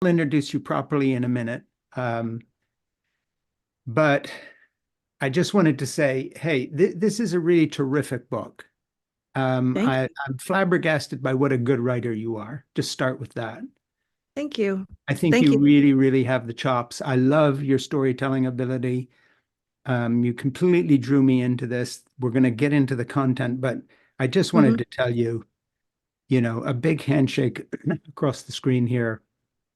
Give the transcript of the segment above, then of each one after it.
I'll introduce you properly in a minute. Um, but I just wanted to say, hey, this is a really terrific book. Thank I'm flabbergasted by what a good writer you are. Just start with that. thank you. I think Thank you you. really, really have the chops. I love your storytelling ability. You completely drew me into this. We're going to get into the content, but I just wanted Mhm. to tell you, a big handshake across the screen here.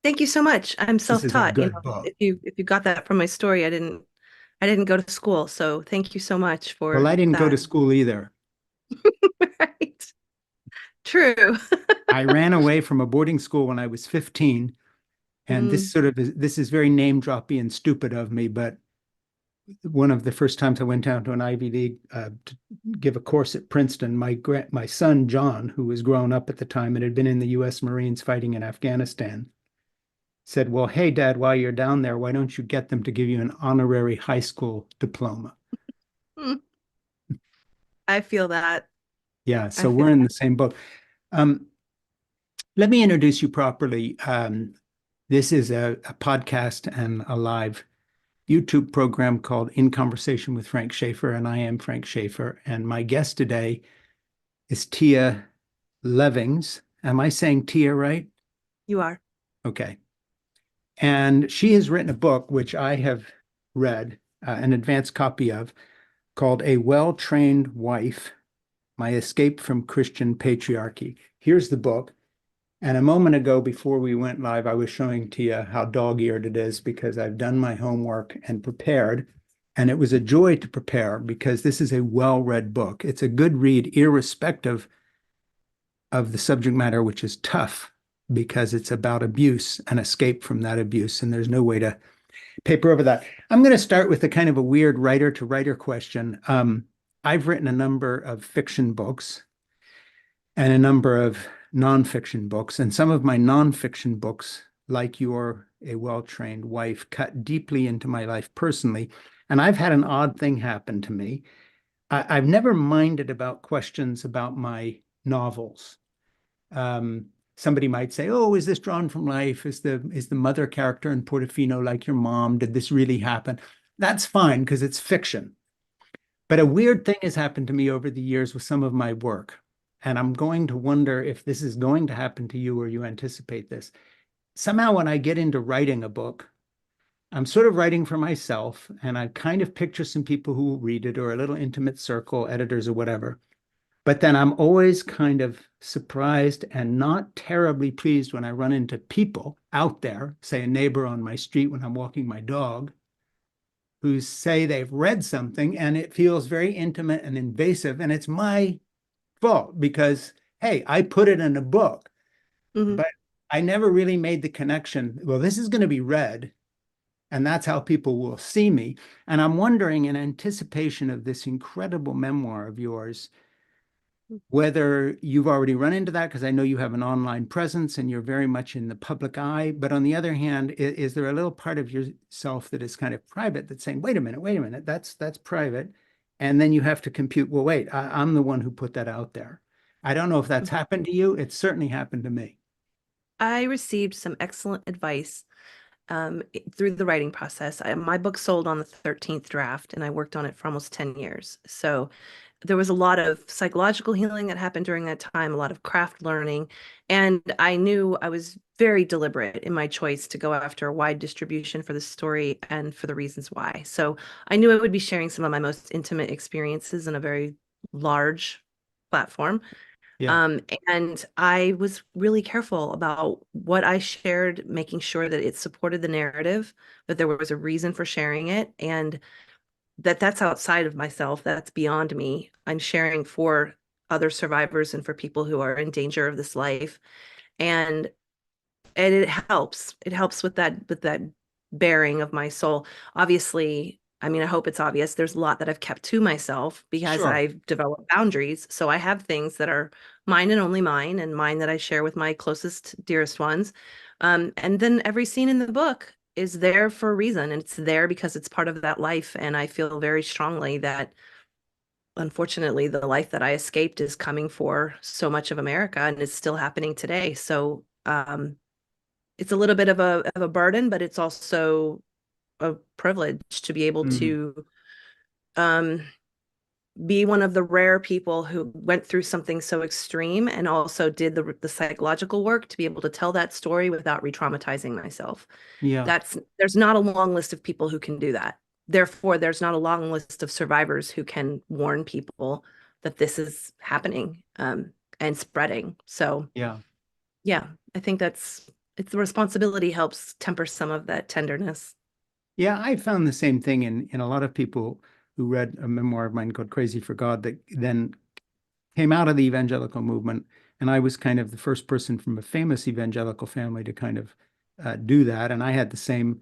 Thank you so much. I'm This is a self-taught. good book. If you got that from my story, I didn't go to school, so thank you so much Well, for I didn't go to that. school either. Right. True. I ran away from a boarding school when I was 15, and Mm. this is very name droppy and stupid of me, but one of the first times I went down to an Ivy League to give a course at Princeton, my son John, who was grown up at the time and had been in the U.S. Marines fighting in Afghanistan, said, "Well, hey, Dad, while you're down there, why don't you get them to give you an honorary high school diploma?" Mm. I feel that. Yeah, I so feel we're in the that. same boat. Um, Let me introduce you properly. This is a podcast and a live YouTube program called In Conversation with Frank Schaeffer, and I am Frank Schaeffer. And my guest today is Tia Levings. Am I saying Tia right? You are. Okay. And she has written a book, which I have read, an advanced copy of, called A Well-Trained Wife, My Escape from Christian Patriarchy. Here's the book. And a moment ago, before we went live, I was showing Tia how dog-eared it is because I've done my homework and prepared. And it was a joy to prepare because this is a well-read book. It's a good read, irrespective of the subject matter, which is tough because it's about abuse and escape from that abuse. And there's no way to paper over that. I'm going to start with a kind of a weird writer to writer question. I've written a number of fiction books and a number of nonfiction books. And some of my nonfiction books, like You're a Well-Trained Wife, cut deeply into my life personally. And I've had an odd thing happen to me. I've never minded about questions about my novels. Um, Somebody might say, "Oh, is this drawn from life? Is the mother character in Portofino like your mom? Did this really happen?" That's fine because it's fiction. But a weird thing has happened to me over the years with some of my work. And I'm going to wonder if this is going to happen to you or you anticipate this. Somehow, when I get into writing a book, I'm sort of writing for myself, and I kind of picture some people who will read it or a little intimate circle, editors or whatever. But then I'm always kind of surprised and not terribly pleased when I run into people out there, say a neighbor on my street when I'm walking my dog, who say they've read something and it feels very intimate and invasive. And it's my fault because, hey, I put it in a book, Mhm. but I never really made the connection. Well, this is going to be read, and that's how people will see me. And I'm wondering, in anticipation of this incredible memoir of yours, whether you've already run into that, because I know you have an online presence and you're very much in the public eye. But on the other hand, is there a little part of yourself that is kind of private that's saying, wait a minute, that's private. And then you have to compute, well, wait, I'm the one who put that out there. I don't know if that's happened to you. It's certainly happened to me. I received some excellent advice through the writing process. My book sold on the 13th draft, and I worked on it for almost 10 years. So there was a lot of psychological healing that happened during that time, a lot of craft learning. And I knew I was very deliberate in my choice to go after a wide distribution for the story and for the reasons why. So I knew I would be sharing some of my most intimate experiences in a very large platform. Yeah. Um, and I was really careful about what I shared, making sure that it supported the narrative, that there was a reason for sharing it, and that that's outside of myself, that's beyond me. I'm sharing for other survivors and for people who are in danger of this life. And it helps. It helps with that bearing of my soul. Obviously, I mean, I hope it's obvious. There's a lot that I've kept to myself because Sure. I've developed boundaries. So I have things that are mine and only mine, and mine that I share with my closest, dearest ones. And then every scene in the book is there for a reason, and it's there because it's part of that life. And I feel very strongly that, unfortunately, the life that I escaped is coming for so much of America, and it's still happening today. So, it's a little bit of a burden, but it's also a privilege to be able Mm, to um, be one of the rare people who went through something so extreme and also did the psychological work to be able to tell that story without re-traumatizing myself. yeah. There's not a long list of people who can do that. Therefore, there's not a long list of survivors who can warn people that this is happening and spreading. So Yeah. yeah, I think it's the responsibility helps temper some of that tenderness. Yeah, I found the same thing in a lot of people who read a memoir of mine called Crazy for God that then came out of the evangelical movement. And I was kind of the first person from a famous evangelical family to kind of do that. And I had the same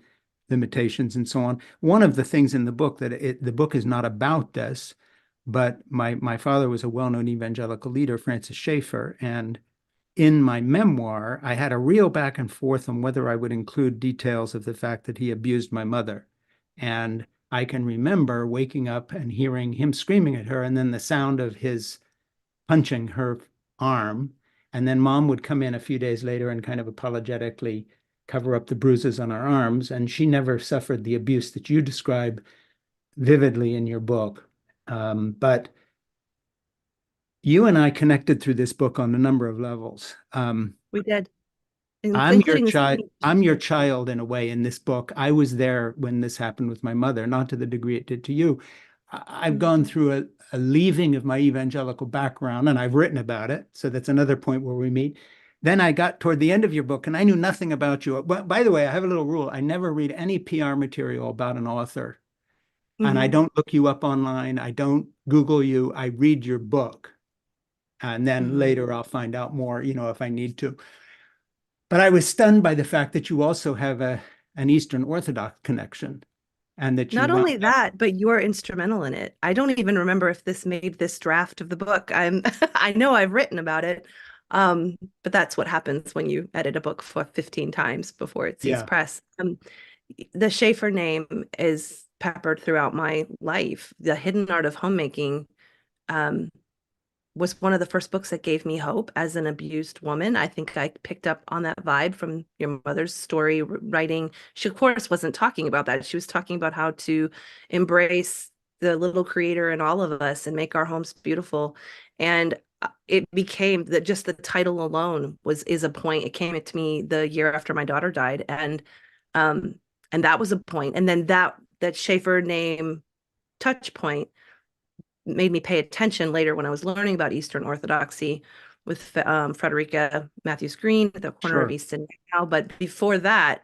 limitations and so on. One of the things in the book the book is not about this, but my father was a well-known evangelical leader, Francis Schaeffer, and in my memoir, I had a real back and forth on whether I would include details of the fact that he abused my mother. And I can remember waking up and hearing him screaming at her, and then the sound of his punching her arm. And then mom would come in a few days later and kind of apologetically cover up the bruises on her arms. And she never suffered the abuse that you describe vividly in your book. But you and I connected through this book on a number of levels. We did, including the I'm your speech. child in a way in this book. I was there when this happened with my mother, not to the degree it did to you. I've Mhm. gone through a leaving of my evangelical background and I've written about it. So that's another point where we meet. Then I got toward the end of your book and I knew nothing about you. But by the way, I have a little rule. I never read any PR material about an author. And I Mhm. don't look you up online. I don't Google you. I read your book. And then Mhm. later I'll find out more, if I need to. But I was stunned by the fact that you also have an Eastern Orthodox connection and that you Not wound only up. that, but you're instrumental in it. I don't even remember if this made this draft of the book. I know I've written about it. But that's what happens when you edit a book for 15 times before it sees Yeah, press. The Schaeffer name is peppered throughout my life. The Hidden Art of Homemaking um, was one of the first books that gave me hope as an abused woman. I think I picked up on that vibe from your mother's story writing. She, of course, wasn't talking about that. She was talking about how to embrace the little creator in all of us and make our homes beautiful. And it became that just the title alone is a point. It came to me the year after my daughter died, um, and that was a point. And then that Schaefer name touch point made me pay attention later when I was learning about Eastern Orthodoxy with Frederica Matthews Green at the corner of sure. East and Cal. But before that,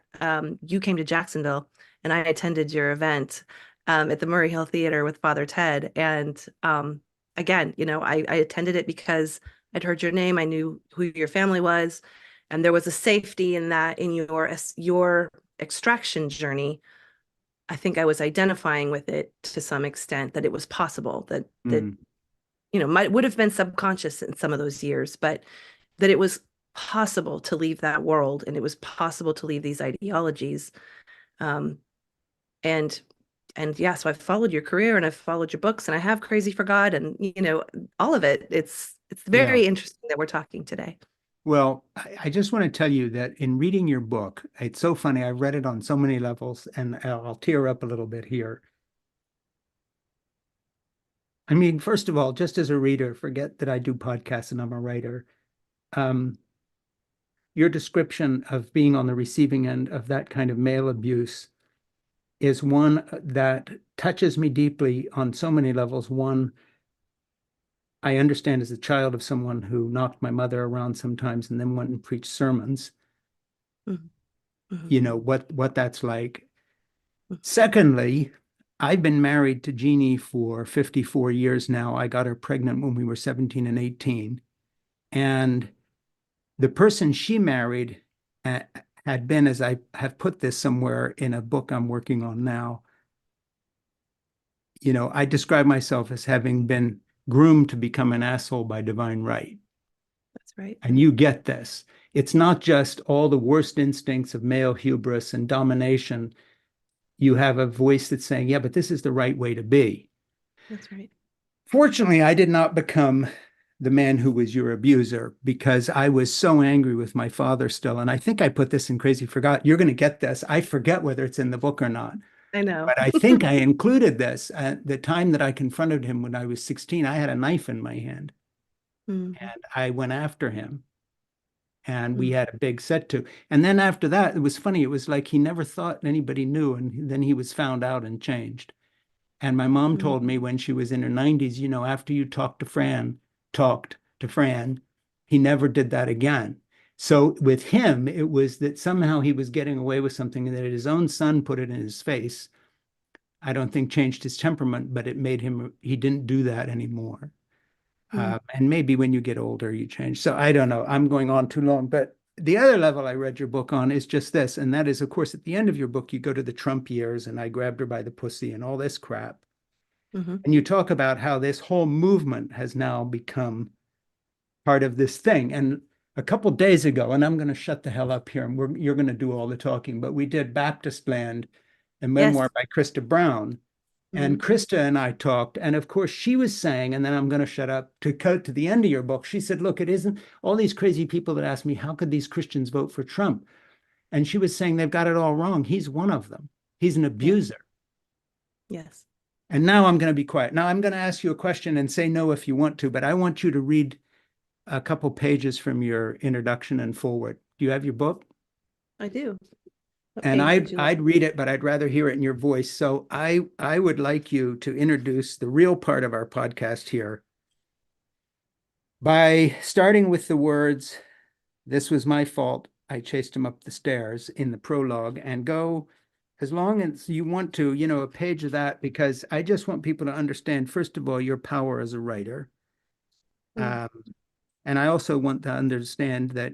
you came to Jacksonville and I attended your event at the Murray Hill Theater with Father Ted. And again, I attended it because I'd heard your name. I knew who your family was. And there was a safety in that in your extraction journey. I think I was identifying with it to some extent that it was possible that Mm, might would have been subconscious in some of those years, but that it was possible to leave that world and it was possible to leave these ideologies. Um, and and yeah, so I've followed your career and I've followed your books and I have Crazy for God and all of it. It's yeah. very interesting that we're talking today. Well, I just want to tell you that in reading your book, it's so funny. I've read it on so many levels, and I'll tear up a little bit here. I mean, first of all, just as a reader, forget that I do podcasts and I'm a writer. Um, your description of being on the receiving end of that kind of male abuse is one that touches me deeply on so many levels. One, I understand as a child of someone who knocked my mother around sometimes and then went and preached sermons, Mhm, mhm, what that's like. mhm. Secondly, I've been married to Jeannie for 54 years now. I got her pregnant when we were 17 and 18. And the person she married uh, had been, as I have put this somewhere in a book I'm working on now, I describe myself as having been groomed to become an asshole by divine right. That's right. And you get this. It's not just all the worst instincts of male hubris and domination. You have a voice that's saying, yeah, but this is the right way to be. That's right. Fortunately, I did not become the man who was your abuser, because I was so angry with my father still. And I think I put this in Crazy Forgot. You're going to get this. I forget whether it's in the book or not, I know. but I think I included this at the time that I confronted him when I was 16. I had a knife in my hand Mm, and I went after him. And we mm, had a big set to. And then after that, it was funny. It was like he never thought anybody knew. And then he was found out and changed. And my mom mm, told me when she was in her 90s, after you talked to Fran, he never did that again. So with him, it was that somehow he was getting away with something that his own son put it in his face. I don't think changed his temperament, but it made him, he didn't do that anymore. mm, And maybe when you get older, you change. So I don't know. I'm going on too long. But the other level I read your book on is just this. And that is, of course, at the end of your book, you go to the Trump years and I grabbed her by the pussy and all this crap. mhm. And you talk about how this whole movement has now become part of this thing. And a couple days ago, and I'm going to shut the hell up here, and you're going to do all the talking, but we did Baptist Land, a Yes. memoir by Krista Brown. And Mhm, Krista and I talked, and of course she was saying, and then I'm going to shut up to cut to the end of your book. She said, "Look, it isn't all these crazy people that ask me, how could these Christians vote for Trump?" And she was saying they've got it all wrong. He's one of them. He's an yes. abuser. Yes. And now I'm going to be quiet. Now I'm going to ask you a question and say no if you want to, but I want you to read a couple pages from your introduction and forward. Do you have your book? I do. What And page would I'd you like? I'd read it, but I'd rather hear it in your voice. So I would like you to introduce the real part of our podcast here by starting with the words, "This was my fault. I chased him up the stairs" in the prologue, and go as long as you want to, a page of that, because I just want people to understand, first of all, your power as a writer. Mm, Um, and I also want to understand that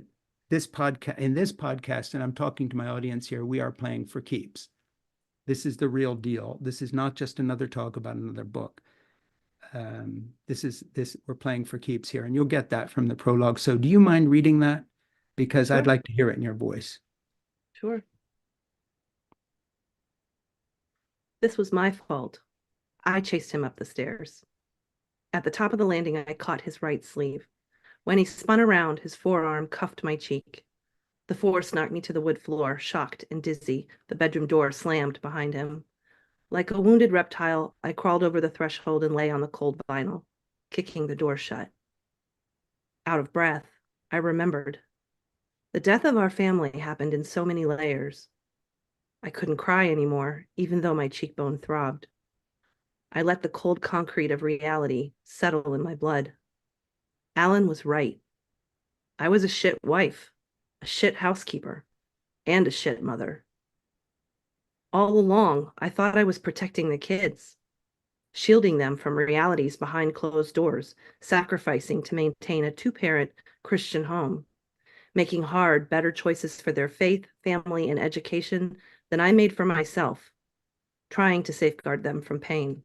in this podcast, and I'm talking to my audience here, we are playing for keeps. This is the real deal. This is not just another talk about another book. This we're playing for keeps here, and you'll get that from the prologue. So do you mind reading that? Because I'd sure. like to hear it in your voice. Sure. This was my fault. I chased him up the stairs. At the top of the landing, I caught his right sleeve. When he spun around, his forearm cuffed my cheek. The force knocked me to the wood floor, shocked and dizzy. The bedroom door slammed behind him. Like a wounded reptile, I crawled over the threshold and lay on the cold vinyl, kicking the door shut. Out of breath, I remembered. The death of our family happened in so many layers. I couldn't cry anymore, even though my cheekbone throbbed. I let the cold concrete of reality settle in my blood. Alan was right. I was a shit wife, a shit housekeeper, and a shit mother. All along, I thought I was protecting the kids, shielding them from realities behind closed doors, sacrificing to maintain a two-parent Christian home, making hard, better choices for their faith, family, and education than I made for myself, trying to safeguard them from pain.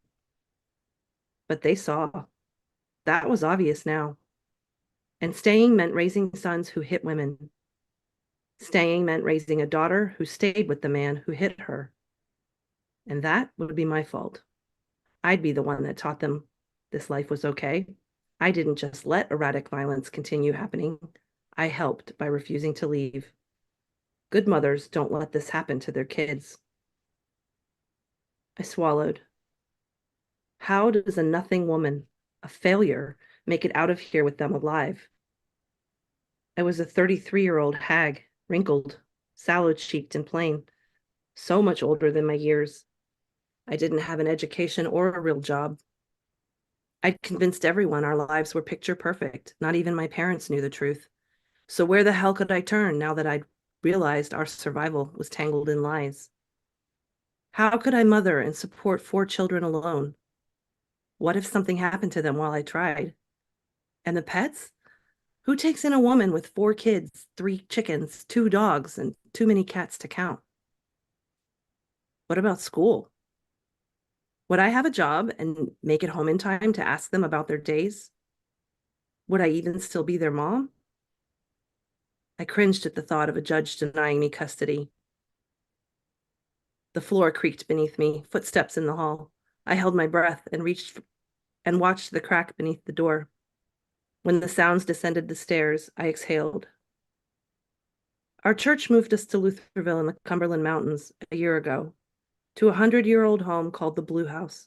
But they saw. That was obvious now. And staying meant raising sons who hit women. Staying meant raising a daughter who stayed with the man who hit her. And that would be my fault. I'd be the one that taught them this life was okay. I didn't just let erratic violence continue happening. I helped by refusing to leave. Good mothers don't let this happen to their kids. I swallowed. How does a nothing woman, a failure, make it out of here with them alive? I was a 33-year-old hag, wrinkled, sallow-cheeked and plain, so much older than my years. I didn't have an education or a real job. I'd convinced everyone our lives were picture perfect. Not even my parents knew the truth. So where the hell could I turn now that I'd realized our survival was tangled in lies? How could I mother and support 4 children alone? What if something happened to them while I tried? And the pets? Who takes in a woman with 4 kids, 3 chickens, 2 dogs, and too many cats to count? What about school? Would I have a job and make it home in time to ask them about their days? Would I even still be their mom? I cringed at the thought of a judge denying me custody. The floor creaked beneath me, footsteps in the hall. I held my breath and reached and watched the crack beneath the door. When the sounds descended the stairs, I exhaled. Our church moved us to Lutherville in the Cumberland Mountains a year ago, to a 100-year-old home called the Blue House.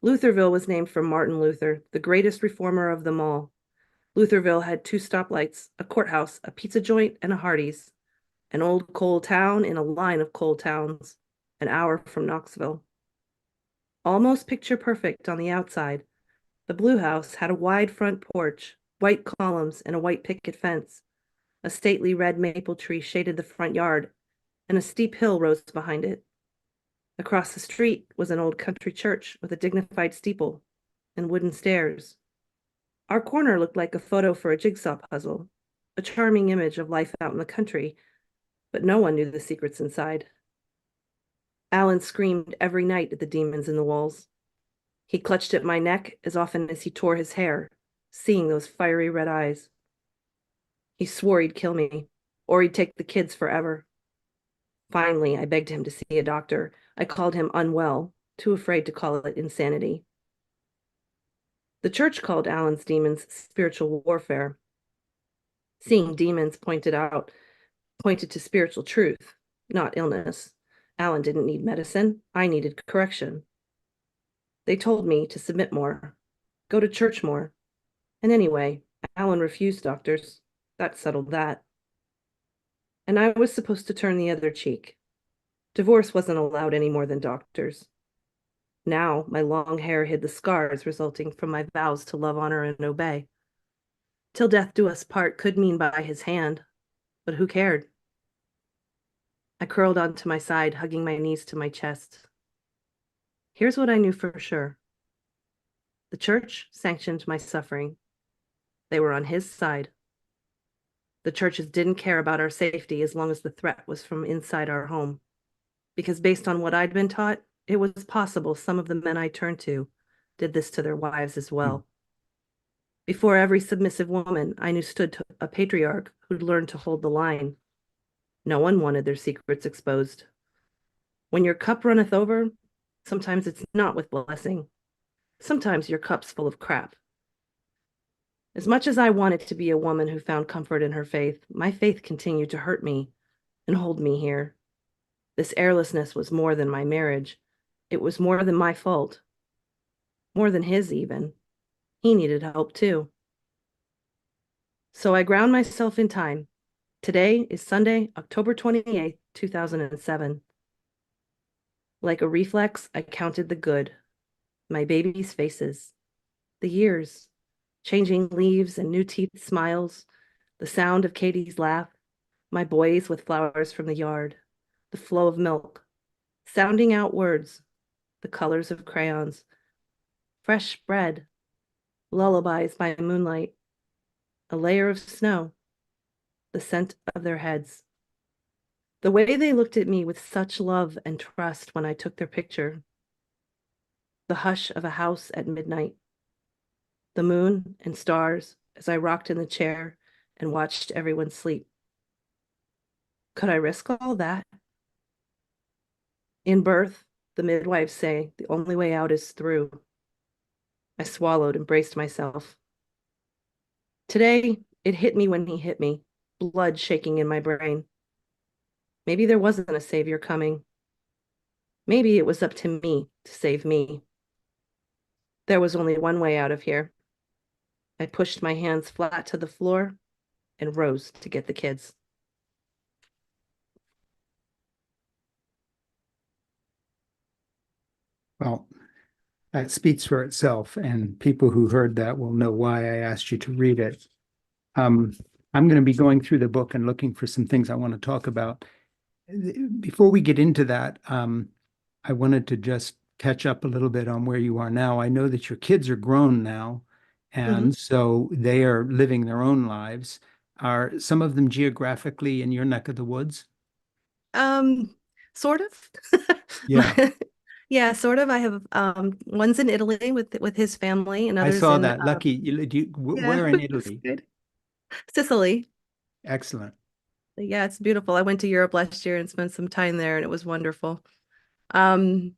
Lutherville was named for Martin Luther, the greatest reformer of them all. Lutherville had 2 stoplights, a courthouse, a pizza joint, and a Hardee's. An old coal town in a line of coal towns, an hour from Knoxville. Almost picture perfect on the outside, the Blue House had a wide front porch, white columns, and a white picket fence. A stately red maple tree shaded the front yard, and a steep hill rose behind it. Across the street was an old country church with a dignified steeple and wooden stairs. Our corner looked like a photo for a jigsaw puzzle, a charming image of life out in the country, but no one knew the secrets inside. Alan screamed every night at the demons in the walls. He clutched at my neck as often as he tore his hair, seeing those fiery red eyes. He swore he'd kill me, or he'd take the kids forever. Finally, I begged him to see a doctor. I called him unwell, too afraid to call it insanity. The church called Alan's demons spiritual warfare. Seeing demons pointed to spiritual truth, not illness. Alan didn't need medicine. I needed correction. They told me to submit more, go to church more. And anyway, Alan refused doctors. That settled that. And I was supposed to turn the other cheek. Divorce wasn't allowed any more than doctors. Now, my long hair hid the scars resulting from my vows to love, honor, and obey. Till death do us part could mean by his hand, but who cared? I curled onto my side, hugging my knees to my chest. Here's what I knew for sure. The church sanctioned my suffering. They were on his side. The churches didn't care about our safety as long as the threat was from inside our home. Because based on what I'd been taught, it was possible some of the men I turned to did this to their wives as well. Before every submissive woman, I knew stood a patriarch who'd learned to hold the line. No one wanted their secrets exposed. When your cup runneth over, sometimes it's not with blessing. Sometimes your cup's full of crap. As much as I wanted to be a woman who found comfort in her faith, my faith continued to hurt me and hold me here. This airlessness was more than my marriage. It was more than my fault. More than his, even. He needed help, too. So I ground myself in time. Today is Sunday, October 28th, 2007. Like a reflex, I counted the good. My baby's faces. The years. Changing leaves and new teeth smiles. The sound of Katie's laugh. My boys with flowers from the yard. The flow of milk. Sounding out words. The colors of crayons. Fresh bread. Lullabies by moonlight. A layer of snow. The scent of their heads. The way they looked at me with such love and trust when I took their picture. The hush of a house at midnight. The moon and stars as I rocked in the chair and watched everyone sleep. Could I risk all that? In birth, the midwives say the only way out is through. I swallowed and braced myself. Today, it hit me when he hit me, blood shaking in my brain. Maybe there wasn't a savior coming. Maybe it was up to me to save me. There was only one way out of here. I pushed my hands flat to the floor and rose to get the kids. Well, that speaks for itself, and people who heard that will know why I asked you to read it. I'm going to be going through the book and looking for some things I want to talk about. Before we get into that, I wanted to just catch up a little bit on where you are now. I know that your kids are grown now, and so they are living their own lives. Are some of them geographically in your neck of the woods? Sort of. Yeah, Yeah, sort of. I have one's in Italy with his family, and I others saw in that. Lucky. yeah, Where in it's Italy? good. Sicily. Excellent. Yeah, it's beautiful. I went to Europe last year and spent some time there, and it was wonderful. Um,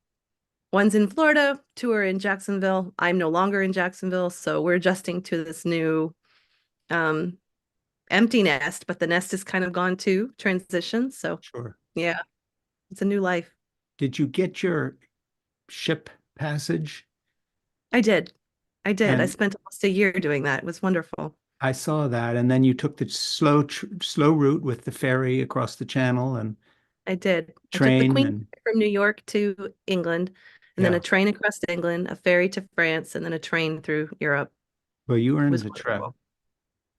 One's in Florida, two are in Jacksonville. I'm no longer in Jacksonville, so we're adjusting to this new um, empty nest, but the nest is kind of gone too, transition. So Sure. yeah, it's a new life. Did you get your ship passage? I did. I did. I And spent almost a year doing that. It was wonderful. I saw that. And then you took the slow route with the ferry across the channel and I did. I took the train Queen and from New York to England, and then a yeah. train across to England, a ferry to France, and then a train through Europe. Well, you It earned was the trip. wonderful.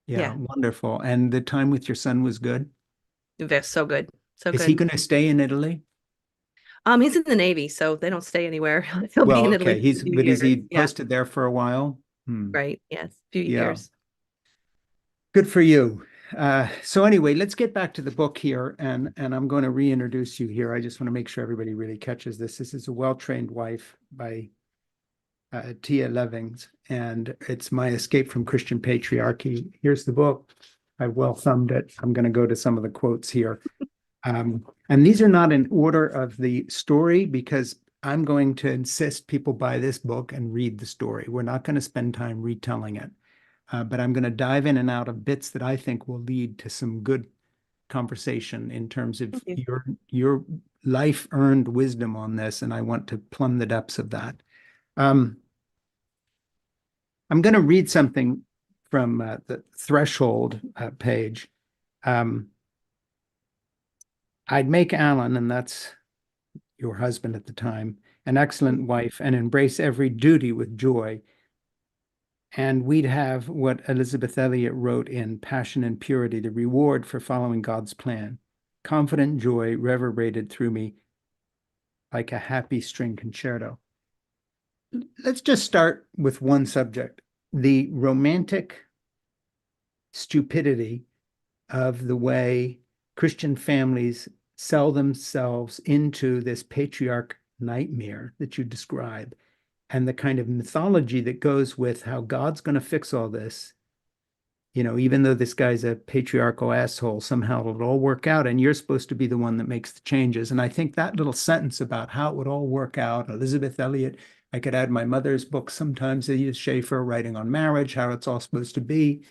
Yeah, Yeah, wonderful. And the time with your son was good. they're so good. So Is he good. going to stay in Italy? He's in the Navy, so they don't stay anywhere. He'll be Well, in Italy okay. for a few But is years. he Yeah, posted there for a while? Hmm. right. Yes, a few Yeah. years. Good for you. So anyway, let's get back to the book here, and I'm going to reintroduce you here. I just want to make sure everybody really catches this. This is A Well-Trained Wife by Tia Levings, and it's My Escape from Christian Patriarchy. Here's the book. I well thumbed it. I'm going to go to some of the quotes here. And these are not in order of the story because I'm going to insist people buy this book and read the story. We're not going to spend time retelling it. But I'm going to dive in and out of bits that I think will lead to some good conversation in terms of Thank you. your life earned wisdom on this, and I want to plumb the depths of that. Um, I'm going to read something from the Threshold page. Um, I'd make Alan, and that's your husband at the time, an excellent wife, and embrace every duty with joy. And we'd have what Elizabeth Elliot wrote in Passion and Purity, the reward for following God's plan. Confident joy reverberated through me like a happy string concerto. Let's just start with one subject, the romantic stupidity of the way Christian families sell themselves into this patriarch nightmare that you describe, and the kind of mythology that goes with how God's going to fix all this. You know, even though this guy's a patriarchal asshole, somehow it'll all work out, and you're supposed to be the one that makes the changes. And I think that little sentence about how it would all work out, Elizabeth Elliot, I could add my mother's book sometimes, they use Schaeffer writing on marriage, how it's all supposed to be.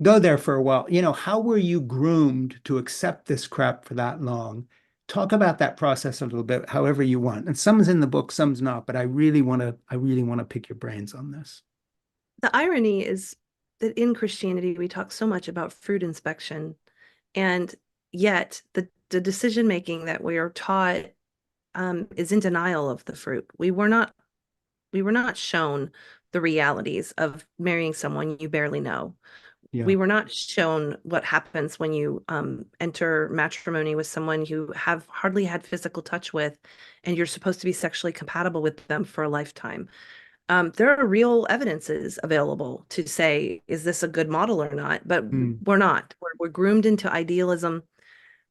Go there for a while. You know, how were you groomed to accept this crap for that long? Talk about that process a little bit, however you want. And some's in the book, some's not, but I really want to pick your brains on this. The irony is that in Christianity, we talk so much about fruit inspection, and yet the decision making that we are taught is in denial of the fruit. We were not shown the realities of marrying someone you barely know. Yeah. We were not shown what happens when you enter matrimony with someone you have hardly had physical touch with, and you're supposed to be sexually compatible with them for a lifetime. There are real evidences available to say, is this a good model or not? But Mm, we're not. We're groomed into idealism.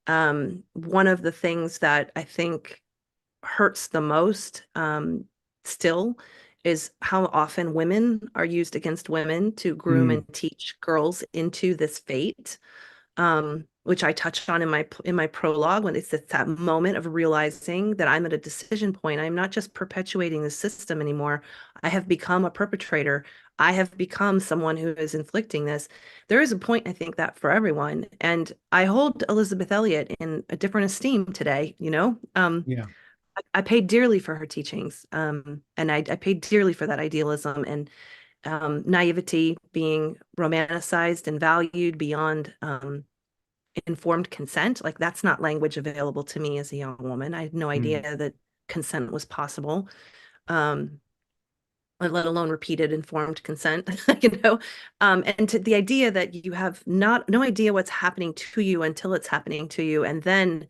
One of the things that I think hurts the most still is how often women are used against women to groom mm, and teach girls into this fate, which I touched on in my prologue when it's that moment of realizing that I'm at a decision point. I'm not just perpetuating the system anymore. I have become a perpetrator. I have become someone who is inflicting this. There is a point, I think, that for everyone. And I hold Elizabeth Elliot in a different esteem today, you know? yeah. I paid dearly for her teachings, and I paid dearly for that idealism and naivety being romanticized and valued beyond informed consent. Like that's not language available to me as a young woman. I had no Mm, idea that consent was possible, um, let alone repeated informed consent. You know, and to the idea that you have no idea what's happening to you until it's happening to you, and then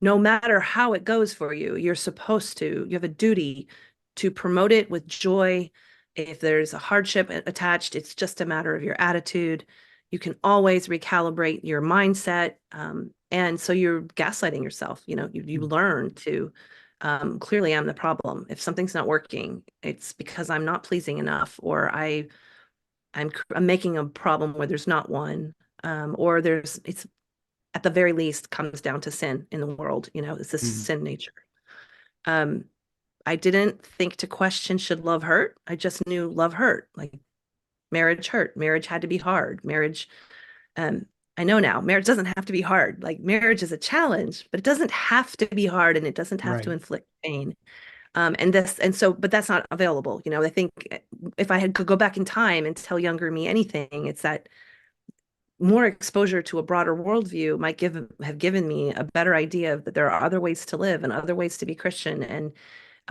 no matter how it goes for you, you have a duty to promote it with joy. If there's a hardship attached, it's just a matter of your attitude. You can always recalibrate your mindset. And so you're gaslighting yourself. You know, you mm, learn to clearly I'm the problem. If something's not working, it's because I'm not pleasing enough, or I'm making a problem where there's not one. Or it's at the very least comes down to sin in the world. You know, it's this mm, sin nature. I didn't think to question should love hurt. I just knew love hurt. Like Marriage hurt. Marriage had to be hard. Marriage, um, I know now, marriage doesn't have to be hard. Like marriage is a challenge, but it doesn't have to be hard and it doesn't have to Right. inflict pain. But that's not available. I think if I could go back in time and tell younger me anything, it's that more exposure to a broader worldview might have given me a better idea of that there are other ways to live and other ways to be Christian. And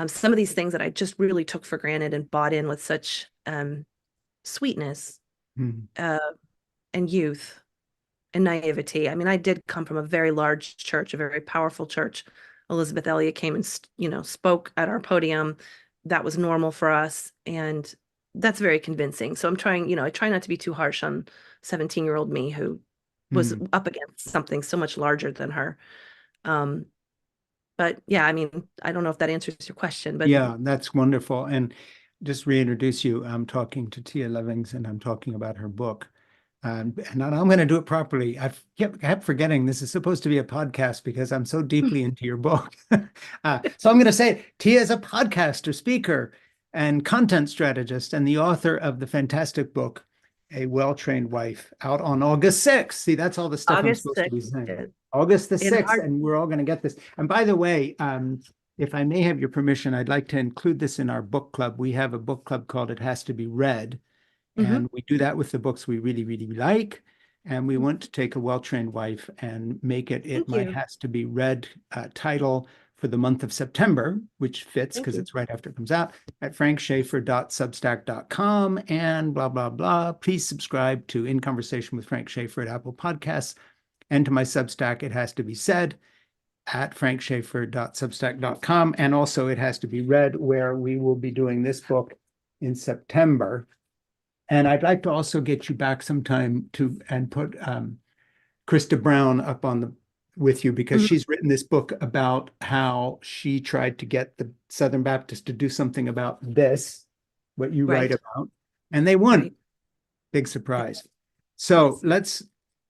some of these things that I just really took for granted and bought in with such sweetness Mm. uh, and youth and naivety. I mean, I did come from a very large church, a very powerful church. Elizabeth Elliot came and, spoke at our podium. That was normal for us. And that's very convincing. So I'm trying, I try not to be too harsh on 17-year-old me who was Mm. up against something so much larger than her. Um, but yeah, I mean, I don't know if that answers your question, but Yeah, that's wonderful. And just reintroduce you, I'm talking to Tia Levings and I'm talking about her book. And I'm going to do it properly. I kept forgetting this is supposed to be a podcast because I'm so deeply into your book. So I'm going to say Tia is a podcaster, speaker, and content strategist, and the author of the fantastic book, A Well-Trained Wife, out on August 6th. See, that's all the stuff I'm August supposed to be 6th, saying. August the in 6th, hard. and we're all going to get this. And by the way, if I may have your permission, I'd like to include this in our book club. We have a book club called It Has to Be Read. Mhm. And we do that with the books we really, really like. And we want to take A Well-Trained Wife and make it Thank my you. has to be read title for the month of September, which fits Thank because you. it's right after it comes out at frankschaeffer.substack.com and blah, blah, blah. Please subscribe to In Conversation with Frank Schaeffer at Apple Podcasts and to my Substack, It Has to Be Said at frankschaeffer.substack.com. And also It Has to Be Read, where we will be doing this book in September. And I'd like to also get you back sometime to and put Krista Brown up on the with you because Mhm. she's written this book about how she tried to get the Southern Baptists to do something about this, what you write Right. about, and they won. Right. Big Yeah. surprise. So let's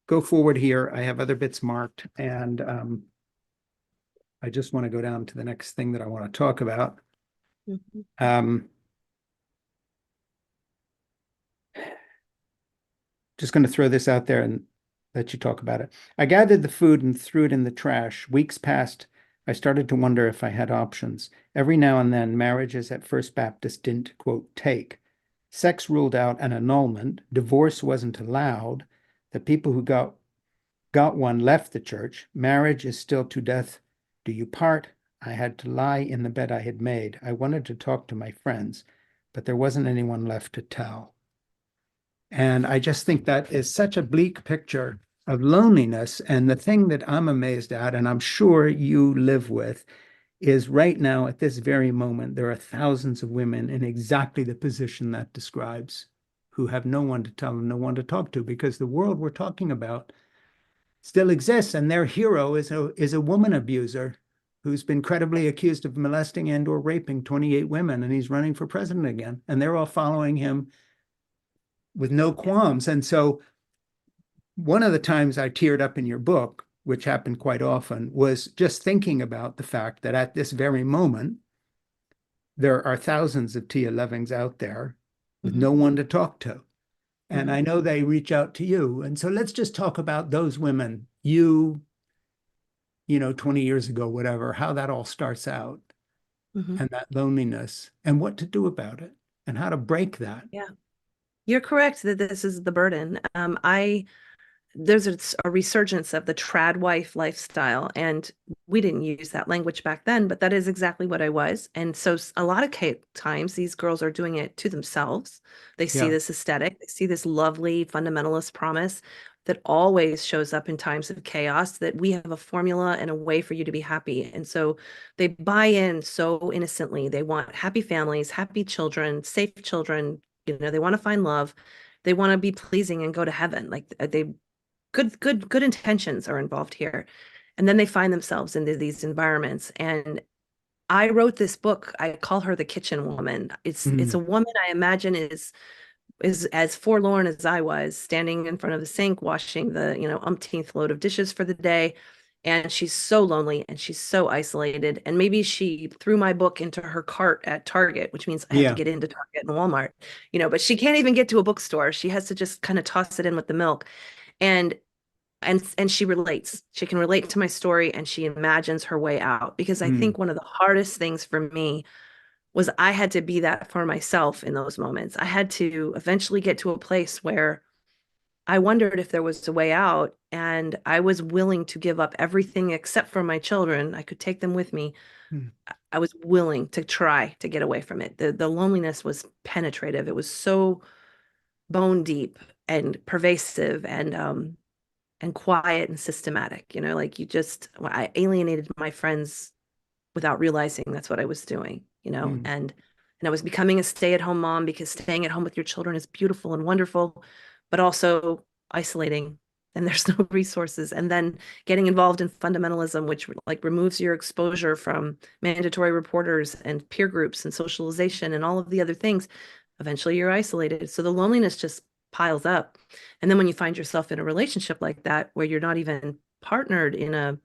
go forward here. I have other bits marked, and I just want to go down to the next thing that I want to talk about. Mhm. Just going to throw this out there and let you talk about it. I gathered the food and threw it in the trash. Weeks passed. I started to wonder if I had options. Every now and then, marriages at First Baptist didn't, quote, take. Sex ruled out an annulment. Divorce wasn't allowed. The people who got one left the church. Marriage is still to death do you part. I had to lie in the bed I had made. I wanted to talk to my friends, but there wasn't anyone left to tell. And I just think that is such a bleak picture of loneliness. And the thing that I'm amazed at, and I'm sure you live with, is right now at this very moment, there are thousands of women in exactly the position that describes who have no one to tell and no one to talk to because the world we're talking about still exists. And their hero is a woman abuser who's been credibly accused of molesting and or raping 28 women. And he's running for president again. And they're all following him with no Yeah. qualms. And so one of the times I teared up in your book, which happened quite often, was just thinking about the fact that at this very moment, there are thousands of Tia Levings out there with Mhm. no one to talk to. And Mhm. I know they reach out to you. And so let's just talk about those women, you know, 20 years ago, whatever, how that all starts out Mhm. and that loneliness and what to do about it and how to break that. Yeah. You're correct that this is the burden. There's a resurgence of the trad wife lifestyle, and we didn't use that language back then, but that is exactly what I was. And so a lot of times these girls are doing it to themselves. They see Yeah. this aesthetic, they see this lovely fundamentalist promise that always shows up in times of chaos, that we have a formula and a way for you to be happy. And so they buy in so innocently. They want happy families, happy children, safe children. They want to find love. They want to be pleasing and go to heaven. Like they good intentions are involved here. And then they find themselves into these environments. And I wrote this book. I call her the kitchen woman. It's Mm. a woman I imagine is as forlorn as I was, standing in front of the sink, washing the, umpteenth load of dishes for the day. and she's so lonely and she's so isolated. And maybe she threw my book into her cart at Target, which means I have to Yeah. get into Target and Walmart, but she can't even get to a bookstore. She has to just kind of toss it in with the milk. And and she relates. She can relate to my story and she imagines her way out. Because I Mm, think one of the hardest things for me was I had to be that for myself in those moments. I had to eventually get to a place where I wondered if there was a way out, and I was willing to give up everything except for my children. I could take them with me. mm, I was willing to try to get away from it. The loneliness was penetrative. It was so bone deep and pervasive and quiet and systematic. Like I alienated my friends without realizing that's what I was doing, mm, and I was becoming a stay-at-home mom, because staying at home with your children is beautiful and wonderful, but also isolating, and there's no resources. And then getting involved in fundamentalism, which like removes your exposure from mandatory reporters and peer groups and socialization and all of the other things. Eventually you're isolated. So the loneliness just piles up. And then when you find yourself in a relationship like that, where you're not even partnered in a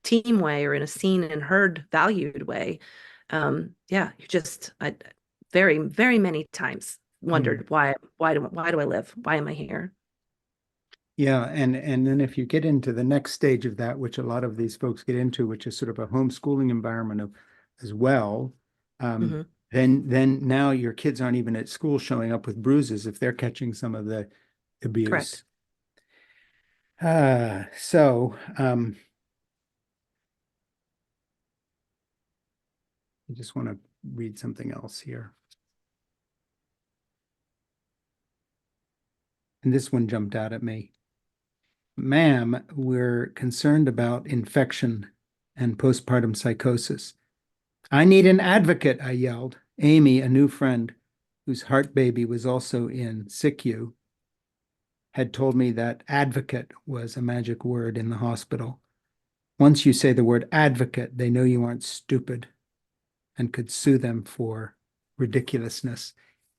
team way or in a seen and heard valued way, yeah, I very, very many times mm. wondered why do I live? Why am I here? Yeah, and then if you get into the next stage of that, which a lot of these folks get into, which is sort of a homeschooling environment as well, um, Hmm. then now your kids aren't even at school showing up with bruises if they're catching some of the Correct. abuse. So I just want to read something else here. And this one jumped out at me. Ma'am, we're concerned about infection and postpartum psychosis. I need an advocate, I yelled. Amy, a new friend whose heart baby was also in SICU, had told me that advocate was a magic word in the hospital. Once you say the word advocate, they know you aren't stupid and could sue them for ridiculousness.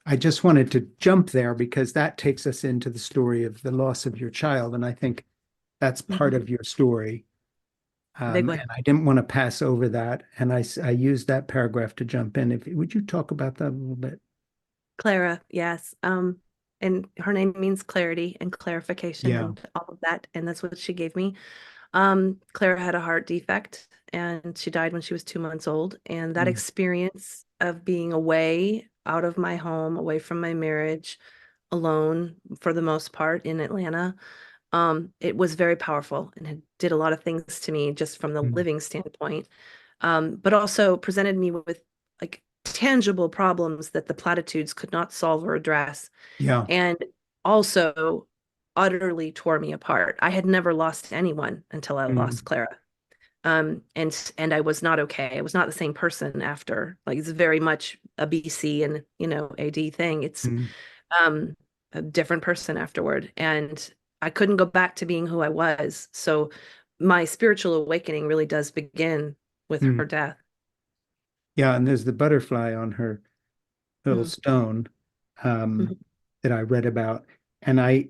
I just wanted to jump there because that takes us into the story of the loss of your child. And I think that's part Hmm. of your story. Big one. And I didn't want to pass over that. And I used that paragraph to jump in. Would you talk about that a little bit? Clara, yes. And her name means clarity and clarification Yeah. and all of that. And that's what she gave me. Clara had a heart defect and she died when she was 2 months old. And that Mm, experience of being away out of my home, away from my marriage, alone for the most part in Atlanta, it was very powerful, and it did a lot of things to me just from the mm, living standpoint, but also presented me with like tangible problems that the platitudes could not solve or address, yeah. and also utterly tore me apart. I had never lost anyone until I Mm, lost Clara. And I was not okay. I was not the same person after. Like, it's very much a BC and AD thing. It's mm, um a different person afterward, and I couldn't go back to being who I was. So my spiritual awakening really does begin with mm. her death. Yeah. And there's the butterfly on her little Mhm, stone um, mhm, that I read about. And I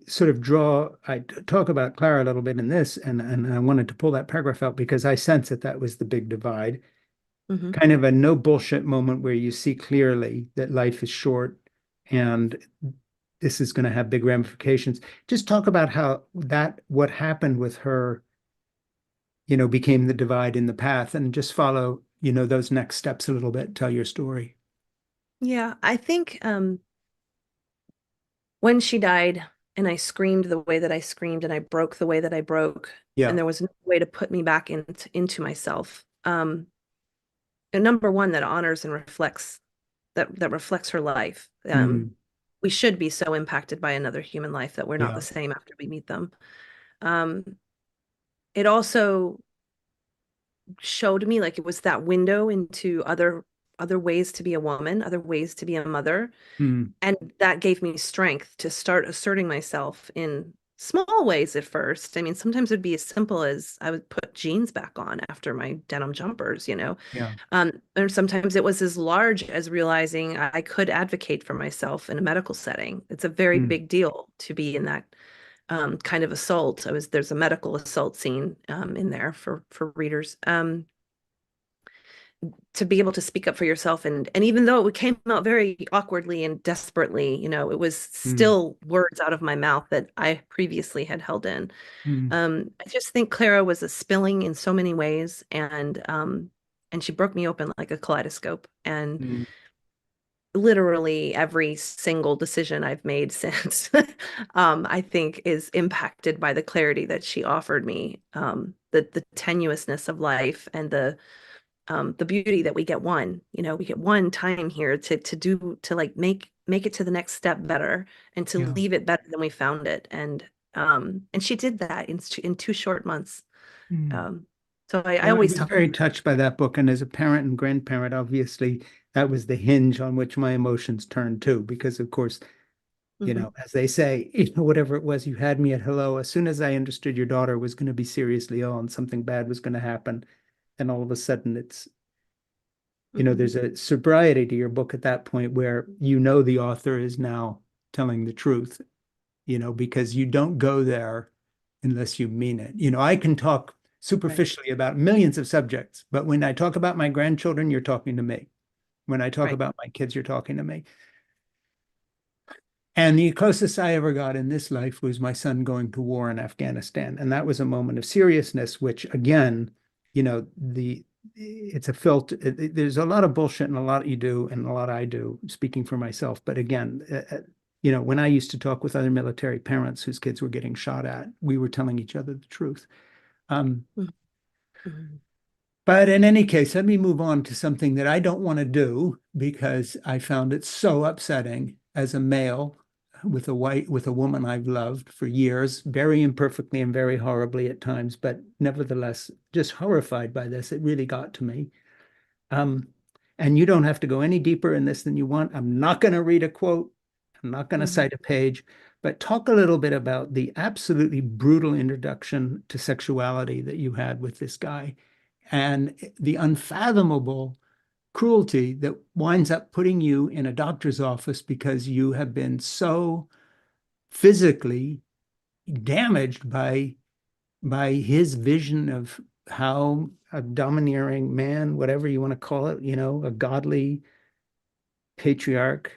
talk about Clara a little bit in this, and I wanted to pull that paragraph out because I sense that that was the big divide, mhm. kind of a no bullshit moment where you see clearly that life is short and this is going to have big ramifications. Just talk about how what happened with her, became the divide in the path, and just follow, those next steps a little bit, tell your story. Yeah, I think when she died and I screamed the way that I screamed and I broke the way that I broke, and Yeah. there was no way to put me back into myself. And number one, that honors and reflects her life. Mm, We should be so impacted by another human life that we're not yeah. the same after we meet them. Um, it also showed me, like, it was that window into other ways to be a woman, other ways to be a mother, Mm, and that gave me strength to start asserting myself in small ways at first. I mean, sometimes it'd be as simple as I would put jeans back on after my denim jumpers. yeah. Or sometimes it was as large as realizing I could advocate for myself in a medical setting. It's a very Mm, big deal to be in that kind of assault. There's a medical assault scene in there for readers. To be able to speak up for yourself, and even though it came out very awkwardly and desperately, it was Mm, still words out of my mouth that I previously had held in. mm, I just think Clara was a spilling in so many ways, and she broke me open like a kaleidoscope. And mm. literally every single decision I've made since, I think is impacted by the clarity that she offered me, the tenuousness of life, and the beauty that we get we get one time here to like make it to the next step better, and to Yeah. leave it better than we found it. And she did that in 2 short months. Mm. Um, so I Yeah, I always was tell very people. touched by that book. And as a parent and grandparent, obviously, that was the hinge on which my emotions turned to. Because, of course, Mhm. as they say, whatever it was, you had me at hello. As soon as I understood your daughter was going to be seriously ill and something bad was going to happen, and all of a sudden Mhm. there's a sobriety to your book at that point where the author is now telling the truth, because you don't go there unless you mean it. I can talk Right, superficially about millions of subjects, but when I talk about my grandchildren, you're talking to me. When I talk right. about my kids, you're talking to me. And the closest I ever got in this life was my son going to war in Afghanistan. And that was a moment of seriousness, which again, the it's a filter. There's a lot of bullshit and a lot you do and a lot I do, speaking for myself. But again, when I used to talk with other military parents whose kids were getting shot at, we were telling each other the truth. Um, Mhm. Mhm. but in any case, let me move on to something that I don't want to do because I found it so upsetting as a male with a woman I've loved for years, very imperfectly and very horribly at times, but nevertheless, just horrified by this. It really got to me. Um, and you don't have to go any deeper in this than you want. I'm not going to read a quote. I'm not going to Mhm. cite a page, but talk a little bit about the absolutely brutal introduction to sexuality that you had with this guy and the unfathomable cruelty that winds up putting you in a doctor's office because you have been so physically damaged by his vision of how a domineering man, whatever you want to call it, a godly patriarch,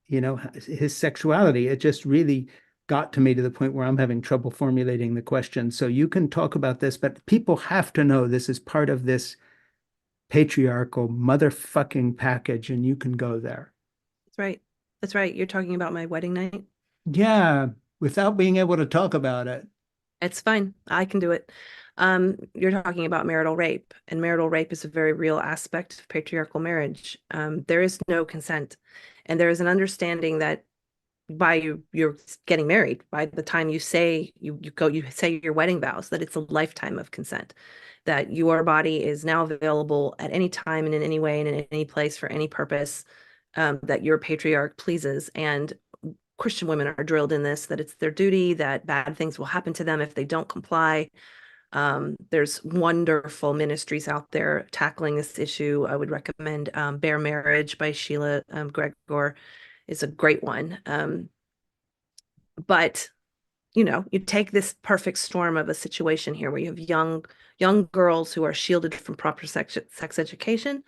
his sexuality. It just really got to me to the point where I'm having trouble formulating the question. So you can talk about this, but people have to know this is part of this patriarchal motherfucking package, and you can go there. That's right. That's right. You're talking about my wedding night. Yeah, without being able to talk about it. It's fine. I can do it. You're talking about marital rape, and marital rape is a very real aspect of patriarchal marriage. There is no consent, and there is an understanding that by you're getting married, by the time you say your wedding vows, that it's a lifetime of consent, that your body is now available at any time and in any way and in any place for any purpose, that your patriarch pleases. And Christian women are drilled in this, that it's their duty, that bad things will happen to them if they don't comply. There's wonderful ministries out there tackling this issue. I would recommend Bare Marriage by Sheila Gregor is a great one. But you take this perfect storm of a situation here where you have young girls who are shielded from proper sex education,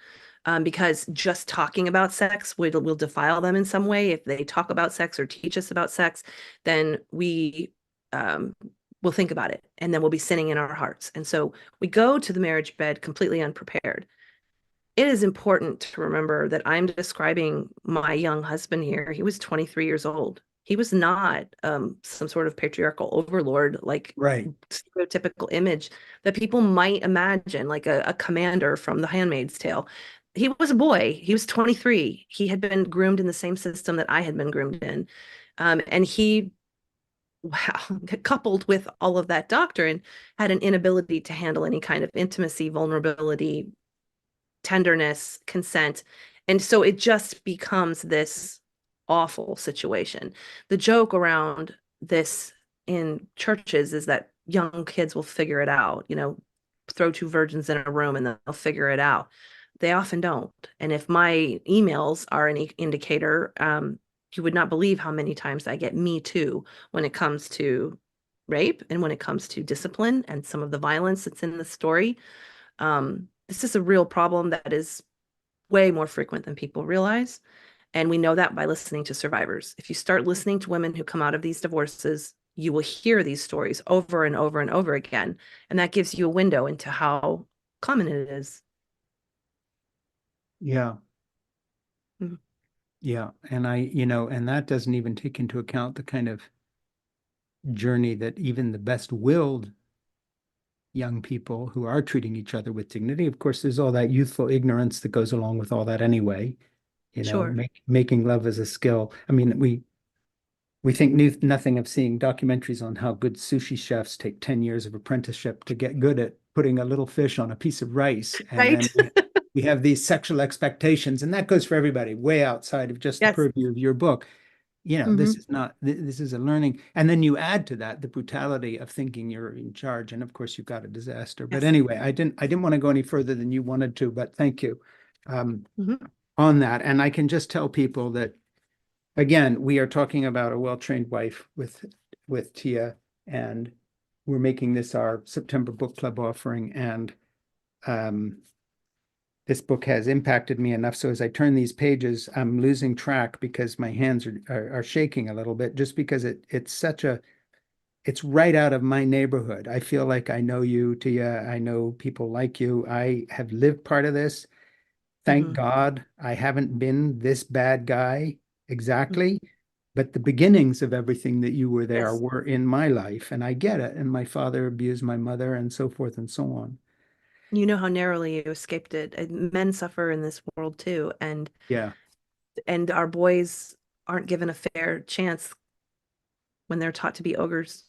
because just talking about sex will defile them in some way. If they talk about sex or teach us about sex, then we um, will think about it, and then we'll be sinning in our hearts. And so we go to the marriage bed completely unprepared. It is important to remember that I'm describing my young husband here. He was 23 years old. He was not some sort of patriarchal overlord, like Right. stereotypical image that people might imagine, like a commander from The Handmaid's Tale. He was a boy. He was 23. He had been groomed in the same system that I had been groomed in. And he, wow, coupled with all of that doctrine, had an inability to handle any kind of intimacy, vulnerability, tenderness, consent. And so it just becomes this awful situation. The joke around this in churches is that young kids will figure it out, throw two virgins in a room and they'll figure it out. They often don't. And if my emails are an indicator, you would not believe how many times I get me too when it comes to rape and when it comes to discipline and some of the violence that's in the story. This is a real problem that is way more frequent than people realize. And we know that by listening to survivors. If you start listening to women who come out of these divorces, you will hear these stories over and over and over again. And that gives you a window into how common it is. Yeah. Mhm. Yeah. And and that doesn't even take into account the kind of journey that even the best-willed young people who are treating each other with dignity. Of course, there's all that youthful ignorance that goes along with all that anyway. Sure. Making love as a skill. I mean, we think nothing of seeing documentaries on how good sushi chefs take 10 years of apprenticeship to get good at putting a little fish on a piece of rice. And Right? then we have these sexual expectations, and that goes for everybody, way outside of just the Yes. purview of your book. This Hmm. is not, this is a learning. And then you add to that the brutality of thinking you're in charge. And of course, you've got a disaster. But Yes. anyway, I didn't want to go any further than you wanted to, but thank you Hmm. on that. And I can just tell people that, again, we are talking about a well-trained wife with Tia, and we're making this our September book club offering. And um, this book has impacted me enough. So as I turn these pages, I'm losing track because my hands are shaking a little bit, just because it's right out of my neighborhood. I feel like I know you, Tia. I know people like you. I have lived part of this. Thank Hmm. God I haven't been this bad guy Hmm. exactly, but the beginnings of everything that you were there Yes. were in my life, and I get it. And my father abused my mother, and so forth and so on. You know how narrowly you escaped it. And men suffer in this world too, Yeah, and our boys aren't given a fair chance when they're taught to be ogres.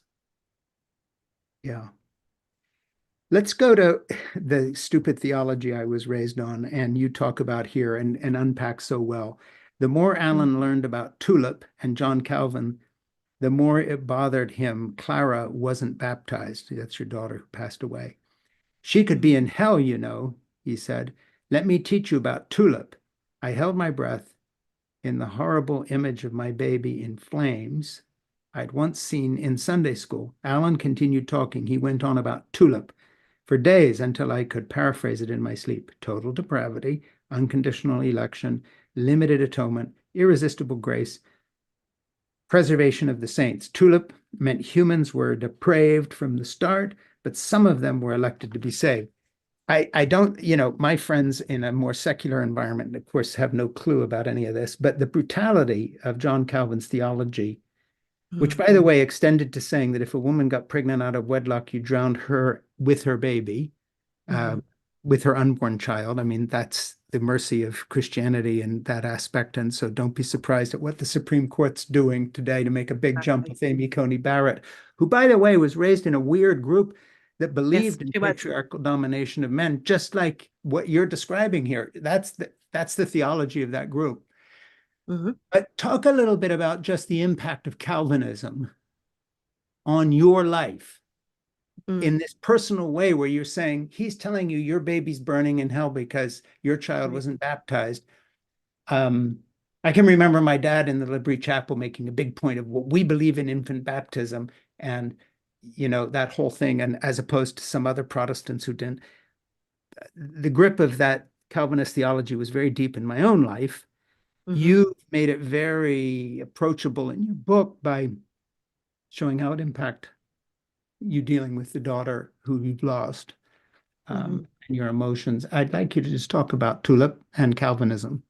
yeah. Let's go to the stupid theology I was raised on, and you talk about here and unpack so well. The more Mhm. Alan learned about Tulip and John Calvin, the more it bothered him Clara wasn't baptized. That's your daughter who passed away. She could be Mhm. in hell, he said. Let me teach you about Tulip. I held my breath in the horrible image of my baby in flames I'd once seen in Sunday school. Alan continued talking. He went on about Tulip for days until I could paraphrase it in my sleep. Total depravity, unconditional election, limited atonement, irresistible grace, preservation of the saints. Tulip meant humans were depraved from the start, but some of them were elected to be saved. I don't, my friends in a more secular environment, of course, have no clue about any of this, but the brutality of John Calvin's theology, which, Mhm. by the way, extended to saying that if a woman got pregnant out of wedlock, you drowned her with her baby, uh, Mhm. with her unborn child. I mean, that's the mercy of Christianity in that aspect. And so don't be surprised at what the Supreme Court's doing today to make a big jump Exactly. with Amy Coney Barrett, who, by the way, was raised in a weird group that Yes, believed in she was. patriarchal domination of men, just like what you're describing here. That's the theology of that group. Hmm. But talk a little bit about just the impact of Calvinism on your life Mm. in this personal way, where you're saying he's telling you your baby's burning in hell because your child Right. wasn't baptized. Um, I can remember my dad in the Libri Chapel making a big point of what we believe in infant baptism and that whole thing, and as opposed to some other Protestants who didn't. The grip of that Calvinist theology was very deep in my own life. Hmm. You made it very approachable in your book by showing how it impacted you dealing with the daughter who you've lost, Hmm. and your emotions. I'd like you to just talk about Tulip and Calvinism.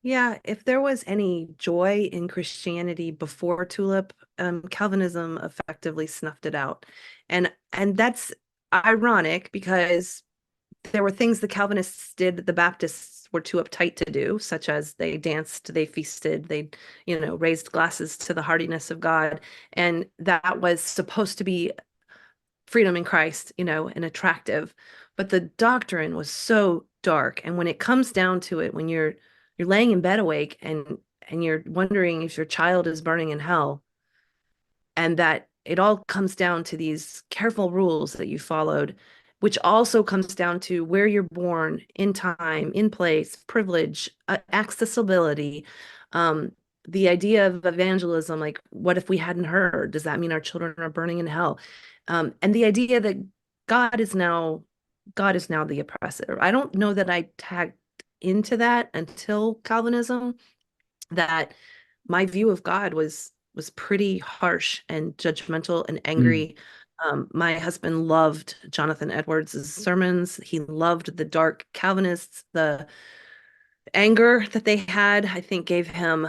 Yeah, if there was any joy in Christianity before Tulip, Calvinism effectively snuffed it out. And that's ironic because there were things the Calvinists did that the Baptists were too uptight to do, such as they danced, they feasted, they, raised glasses to the heartiness of God. And that was supposed to be freedom in Christ, and attractive. But the doctrine was so dark. And when it comes down to it, when you're laying in bed awake and you're wondering if your child is burning in hell, and that it all comes down to these careful rules that you followed, which also comes down to where you're born, in time, in place, privilege, accessibility, um, the idea of evangelism, like, what if we hadn't heard? Does that mean our children are burning in hell? And the idea that God is now God is now the oppressor. I don't know that I tagged into that until Calvinism, that my view of God was pretty harsh and judgmental and Mm. angry. My husband loved Jonathan Edwards' sermons. He loved the dark Calvinists. The anger that they had, I think, gave him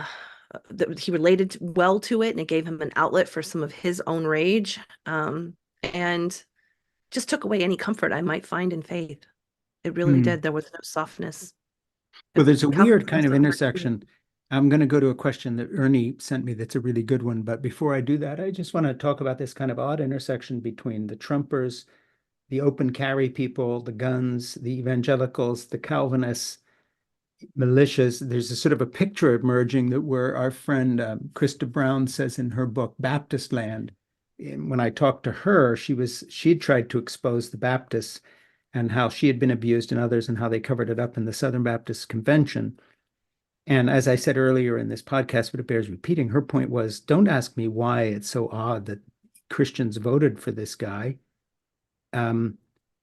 that he related well to it, and it gave him an outlet for some of his own rage, and just took away any comfort I might find in faith. It really Mm. did. There was no softness. Well, there's a weird Calvinism kind is of a hard thing. intersection. I'm going to go to a question that Ernie sent me that's a really good one. But before I do that, I just want to talk about this kind of odd intersection between the Trumpers, the open carry people, the guns, the evangelicals, the Calvinists, militias. There's a sort of a picture emerging that where our friend Krista Brown says in her book, Baptist Land. And when I talked to her, she'd tried to expose the Baptists and how she had been abused and others and how they covered it up in the Southern Baptist Convention. And as I said earlier in this podcast, but it bears repeating, her point was, don't ask me why it's so odd that Christians voted for this guy. Um,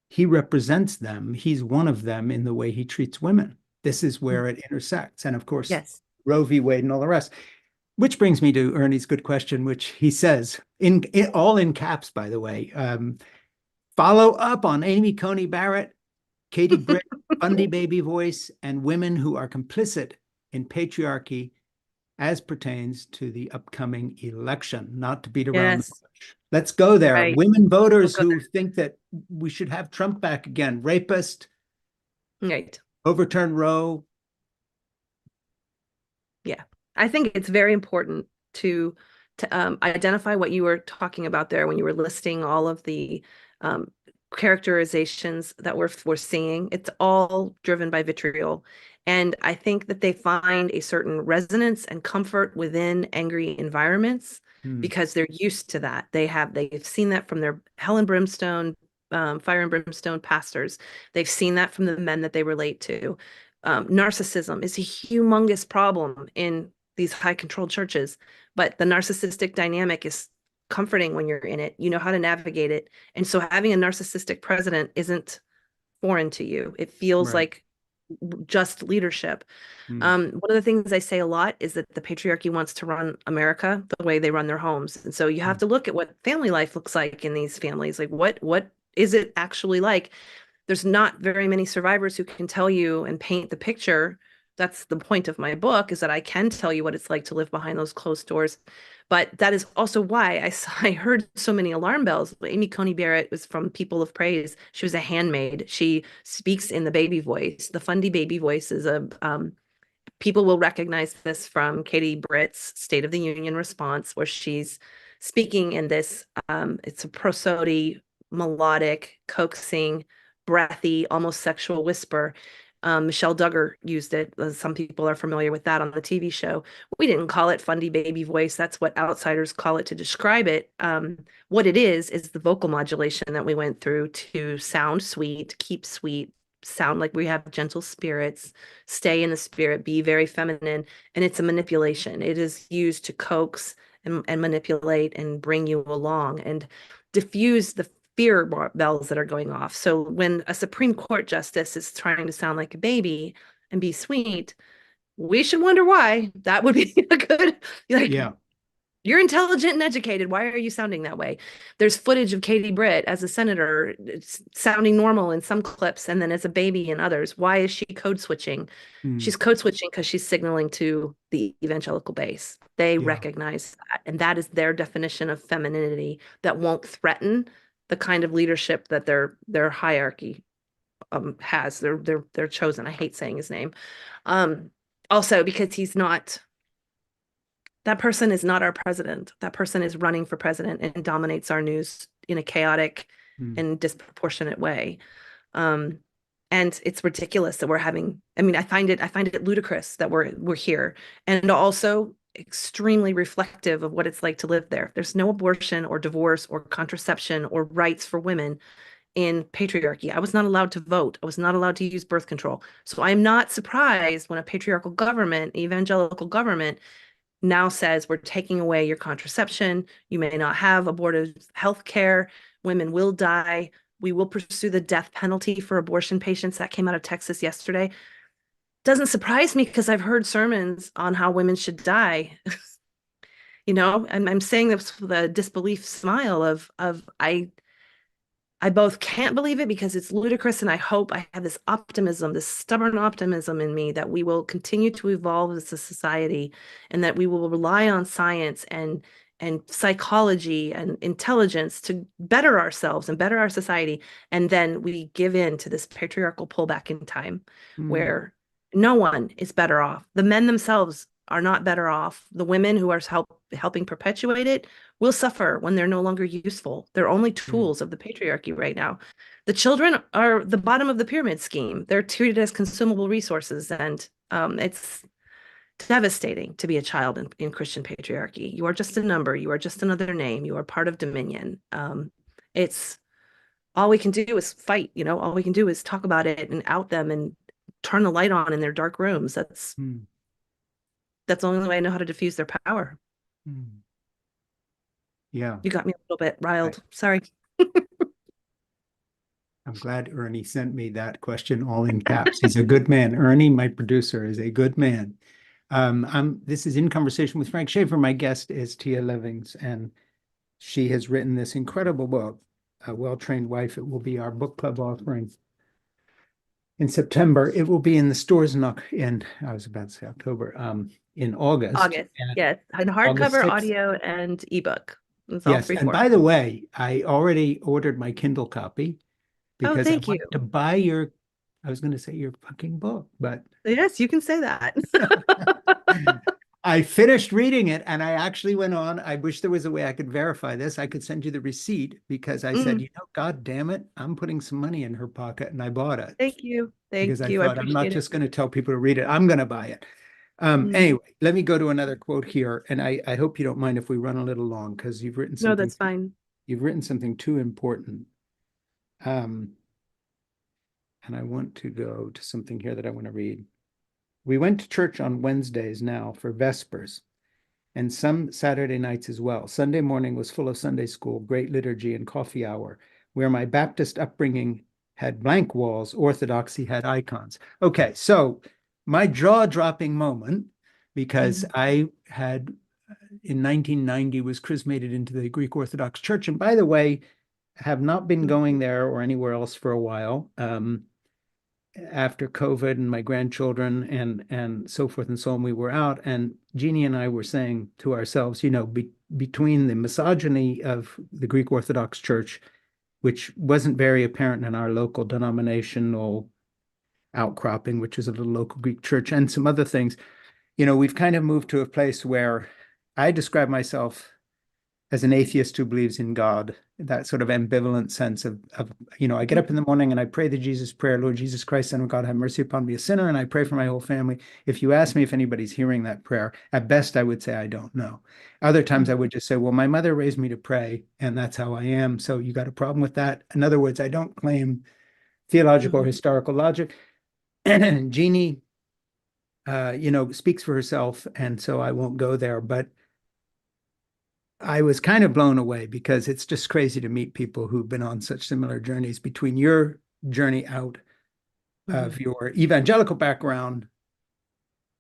he represents them. He's one of them in the way he treats women. This is where it intersects. And of course, Yes. Roe v. Wade and all the rest. Which brings me to Ernie's good question, which he says, all in caps, by the way. Follow up on Amy Coney Barrett, Katie Britt, Bundy baby voice, and women who are complicit in patriarchy as pertains to the upcoming election, not to beat around the Yes. bush. Let's go there. Right. Women We'll voters go who think that we should have Trump back again, rapist, there. Right. overturn Roe. Yeah. I think it's very important to identify what you were talking about there when you were listing all of the um, characterizations that we're seeing. It's all driven by vitriol. And I think that they find a certain resonance and comfort within angry environments Hmm. because they're used to that. They've seen that from their hell and brimstone, fire and brimstone pastors. They've seen that from the men that they relate to. Narcissism is a humongous problem in these high controlled churches, but the narcissistic dynamic is comforting when you're in it. You know how to navigate it. And so having a narcissistic president isn't foreign to you. It feels Right. like just leadership. Hmm. One of the things I say a lot is that the patriarchy wants to run America the way they run their homes. And so you have to look at what family life looks like in these families. Like what is it actually like? There's not very many survivors who can tell you and paint the picture. That's the point of my book, is that I can tell you what it's like to live behind those closed doors. But that is also why I heard so many alarm bells. Amy Coney Barrett was from People of Praise. She was a handmaid. She speaks in the baby voice. The Fundy baby voice is people will recognize this from Katie Britt's State of the Union response, where she's speaking in this, it's a prosody, melodic, coaxing, breathy, almost sexual whisper. Michelle Duggar used it. Some people are familiar with that on the TV show. We didn't call it Fundy baby voice. That's what outsiders call it to describe it. What it is the vocal modulation that we went through to sound sweet, keep sweet, sound like we have gentle spirits, stay in the spirit, be very feminine. And it's a manipulation. It is used to coax and manipulate and bring you along and diffuse the fear bells that are going off. So when a Supreme Court justice is trying to sound like a baby and be sweet, we should wonder why. That would be a good, like, Yeah. you're intelligent and educated. Why are you sounding that way? There's footage of Katie Britt as a senator sounding normal in some clips and then as a baby in others. Why is she code switching? Hmm. She's code switching because she's signaling to the evangelical base. They Yeah. recognize that. And that is their definition of femininity that won't threaten the kind of leadership that their hierarchy has. They're chosen. I hate saying his name. Also because that person is not our president. That person is running for president and dominates our news in a chaotic Hmm. and disproportionate way. Um, and it's ridiculous that we're having, I mean, I find it ludicrous that we're here, and also extremely reflective of what it's like to live there. There's no abortion or divorce or contraception or rights for women in patriarchy. I was not allowed to vote. I was not allowed to use birth control. So I'm not surprised when a patriarchal government, evangelical government, now says we're taking away your contraception. You may not have abortive health care. Women will die. We will pursue the death penalty for abortion patients. That came out of Texas yesterday. Doesn't surprise me because I've heard sermons on how women should die. I'm saying this with a disbelief smile of I both can't believe it because it's ludicrous, and I hope I have this optimism, this stubborn optimism in me that we will continue to evolve as a society, and that we will rely on science and psychology and intelligence to better ourselves and better our society. And then we give in to this patriarchal pullback in time Mm, where no one is better off. The men themselves are not better off. The women who are helping perpetuate it will suffer when they're no longer useful. They're only mm, tools of the patriarchy right now. The children are the bottom of the pyramid scheme. They're treated as consumable resources, and it's devastating to be a child in Christian patriarchy. You are just a number. You are just another name. You are part of dominion. It's all we can do is fight. All we can do is talk about it and out them and turn the light on in their dark rooms. mm, That's the only way I know how to diffuse their power. mm. Yeah. You got me a little bit I, riled. Sorry. I'm glad Ernie sent me that question all in caps. He's a good man. Ernie, my producer, is a good man. This is In Conversation with Frank Schaeffer. My guest is Tia Levings, and she has written this incredible book, A Well-Trained Wife. It will be our book club offering in September. It will be in the stores I was about to say October, in August. August. And Yes. And August hardcover, 6th. audio, and ebook. It's all Yes. three And forms. by the way, I already ordered my Kindle copy Oh, because I thank you. wanted to buy I was going to say your fucking book, but Yes, you can say that. I finished reading it and I actually went on. I wish there was a way I could verify this. I could send you the receipt because I said, Mm, God damn it, I'm putting some money in her pocket, and I bought it thank you. because Thank I you. I thought I'm not appreciate it. just going to tell people to read it. I'm going to buy it. Mm. Anyway, let me go to another quote here. And I hope you don't mind if we run a little long because No, that's fine. you've written something too important. Um, and I want to go to something here that I want to read. We went to church on Wednesdays now for Vespers, and some Saturday nights as well. Sunday morning was full of Sunday school, great liturgy, and coffee hour. Where my Baptist upbringing had blank walls, Orthodoxy had icons. Okay, so my jaw-dropping moment, because Mhm. I had in 1990 was chrismated into the Greek Orthodox Church, and by the way, have not been going there or anywhere else for a while. After COVID and my grandchildren and so forth and so on, we were out, and Jeannie and I were saying to ourselves, between the misogyny of the Greek Orthodox Church, which wasn't very apparent in our local denominational outcropping, which is a little local Greek church, and some other things, we've kind of moved to a place where I describe myself as an atheist who believes in God, that sort of ambivalent sense of I get up in the morning and I pray the Jesus prayer, Lord Jesus Christ, Son of God, have mercy upon me, a sinner, and I pray for my whole family. If you ask me if anybody's hearing that prayer, at best I would say I don't know. Other times I would just say, well, my mother raised me to pray, and that's how I am. So you got a problem with that? In other words, I don't claim theological or Mhm. historical logic. Jeannie, speaks for herself, and so I won't go there. But I was kind of blown away because it's just crazy to meet people who've been on such similar journeys between your journey out of Mhm. your evangelical background,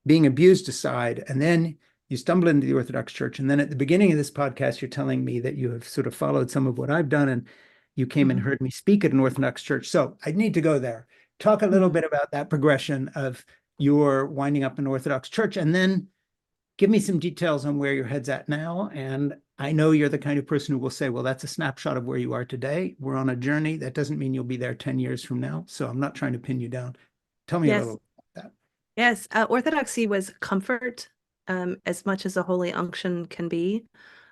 being abused aside, and then you stumble into the Orthodox Church. And then at the beginning of this podcast, you're telling me that you have sort of followed some of what I've done, and you came and Mhm. heard me speak at an Orthodox church. So I need to go there. Talk a little Mhm. bit about that progression of your winding up in Orthodox Church, and then give me some details on where your head's at now. And I know you're the kind of person who will say, well, that's a snapshot of where you are today. We're on a journey. That doesn't mean you'll be there 10 years from now. So I'm not trying to pin you down. Tell me a Yes. little about Yes. Orthodoxy was comfort, as much as a holy unction can be.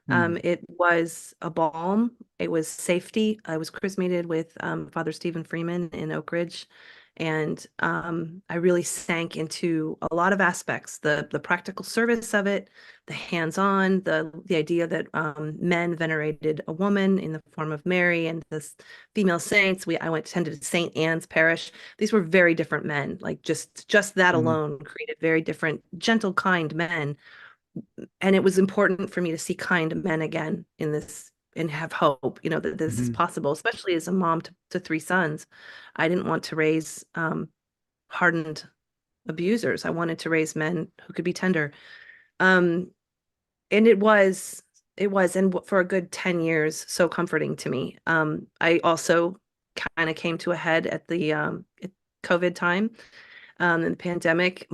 that. Mm, It was a balm. It was safety. I was chrismated with Father Stephen Freeman in Oak Ridge, and I really sank into a lot of aspects: the practical service of it, the hands-on, the idea that men venerated a woman in the form of Mary, and this female saints. I went attended Saint Anne's Parish. These were very different men. Like just that mm, alone created very different, gentle, kind men and it was important for me to see kind men again in this and have hope, that this is Mhm. possible, especially as a mom to three sons. I didn't want to raise hardened abusers. I wanted to raise men who could be tender. Um, and and for a good 10 years, so comforting to me. I also kind of came to a head at the COVID time, in the pandemic.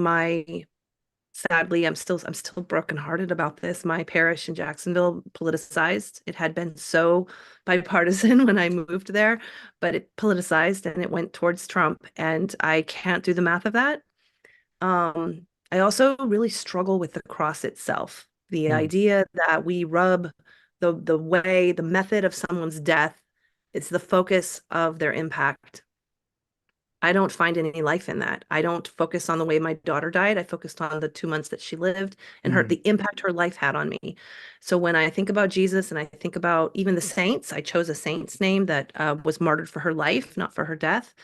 Sadly, I'm still brokenhearted about this. My parish in Jacksonville politicized. It had been so bipartisan when I moved there, but it politicized and it went towards Trump, and I can't do the math of that. I also really struggle with the cross itself. The Mm. idea that we rub the method of someone's death, it's the focus of their impact. I don't find any life in that. I don't focus on the way my daughter died. I focused on the 2 months that she lived and Mm. the impact her life had on me. So when I think about Jesus and I think about even the saints, I chose a saint's name that was martyred for her life, not for her death.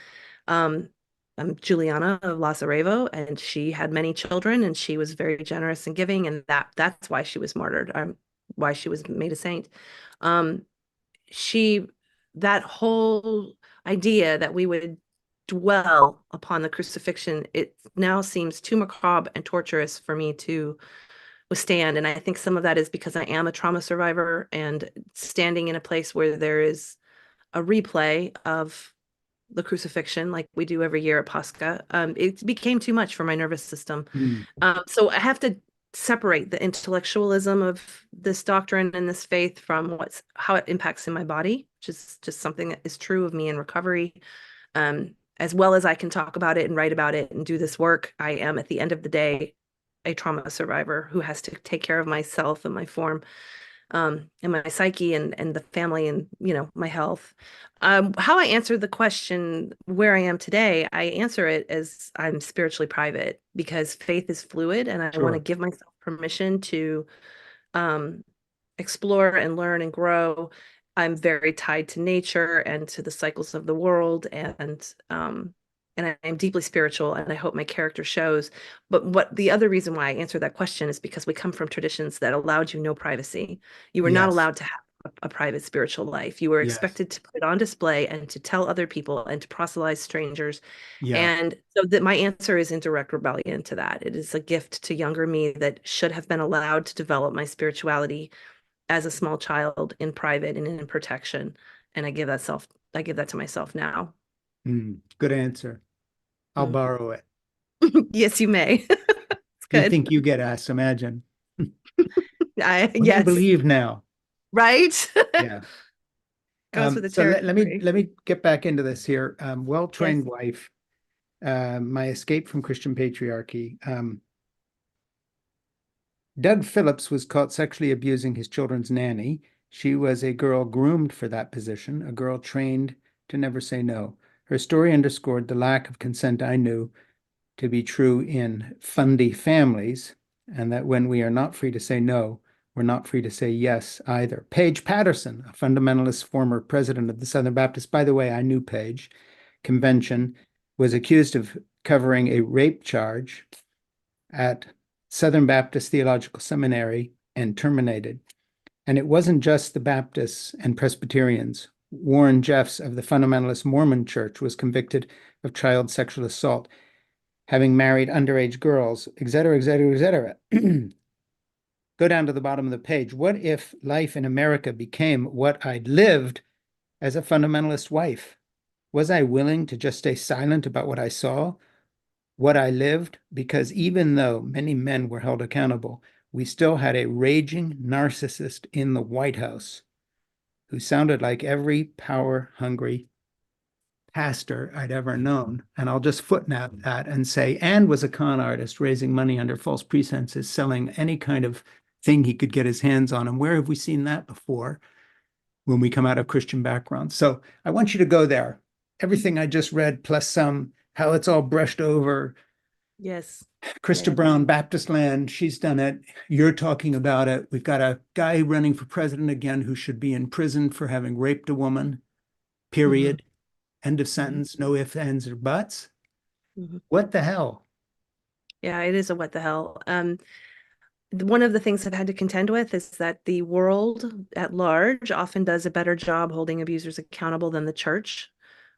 Um, I'm Juliana of Lazarevo, and she had many children, and she was very generous and giving, and that's why she was martyred. Why she was made a saint. Um, she that whole idea that we would dwell upon the crucifixion, it now seems too macabre and torturous for me to withstand. And I think some of that is because I am a trauma survivor, and standing in a place where there is a replay of the crucifixion like we do every year at Pascha, it became too much for my nervous system. Mm. So I have to separate the intellectualism of this doctrine and this faith from how it impacts in my body, which is just something that is true of me in recovery. As well as I can talk about it and write about it and do this work, I am at the end of the day a trauma survivor who has to take care of myself and my form, and my psyche and the family and my health. How I answer the question where I am today, I answer it as I'm spiritually private because faith is fluid, and I want to Sure. give myself permission to um, explore and learn and grow. I'm very tied to nature and to the cycles of the world, and I'm deeply spiritual, and I hope my character shows. But what the other reason why I answer that question is because we come from traditions that allowed you no privacy. You were not Yes. allowed to have a private spiritual life. You were Yes. expected to put it on display and to tell other people and to proselytize strangers. Yeah. And so that my answer is in direct rebellion to that. It is a gift to younger me that should have been allowed to develop my spirituality as a small child in private and in protection. And I give that to myself now. Mm. Good answer. I'll Mm. borrow it. Yes, you may. It's If you good. think you get asked, imagine. What do you Yes, believe now? right? Yeah. Goes with the So territory. let me get back into this here. Yes. Well-trained wife, my escape from Christian patriarchy. Doug Phillips was caught sexually abusing his children's nanny. She was a girl groomed for that position, a girl trained to never say no. Her story underscored the lack of consent I knew to be true in fundy families, and that when we are not free to say no, we're not free to say yes either. Paige Patterson, a fundamentalist former president of the Southern Baptist, by the way, I knew Paige, convention, was accused of covering a rape charge at Southern Baptist Theological Seminary and terminated. And it wasn't just the Baptists and Presbyterians. Warren Jeffs of the Fundamentalist Mormon Church was convicted of child sexual assault, having married underage girls, et cetera, et cetera, et cetera. Go down to the bottom of the page. What if life in America became what I'd lived as a fundamentalist wife? Was I willing to just stay silent about what I saw, what I lived? Because even though many men were held accountable, we still had a raging narcissist in the White House who sounded like every power hungry pastor I'd ever known. And I'll just footnote that and say, and was a con artist raising money under false pretenses, selling any kind of thing he could get his hands on. And where have we seen that before when we come out of Christian backgrounds? So I want you to go there. Everything I just read, plus some, how it's all brushed over. Yes. Krista Yes. Brown, Baptist Land, she's done it. You're talking about it. We've got a guy running for president again who should be in prison for having raped a woman, Hmm. period. End of Hmm. sentence, no ifs, ands, or buts. Hmm. What the hell? Yeah, it is a what the hell. one of the things I've had to contend with is that the world at large often does a better job holding abusers accountable than the church.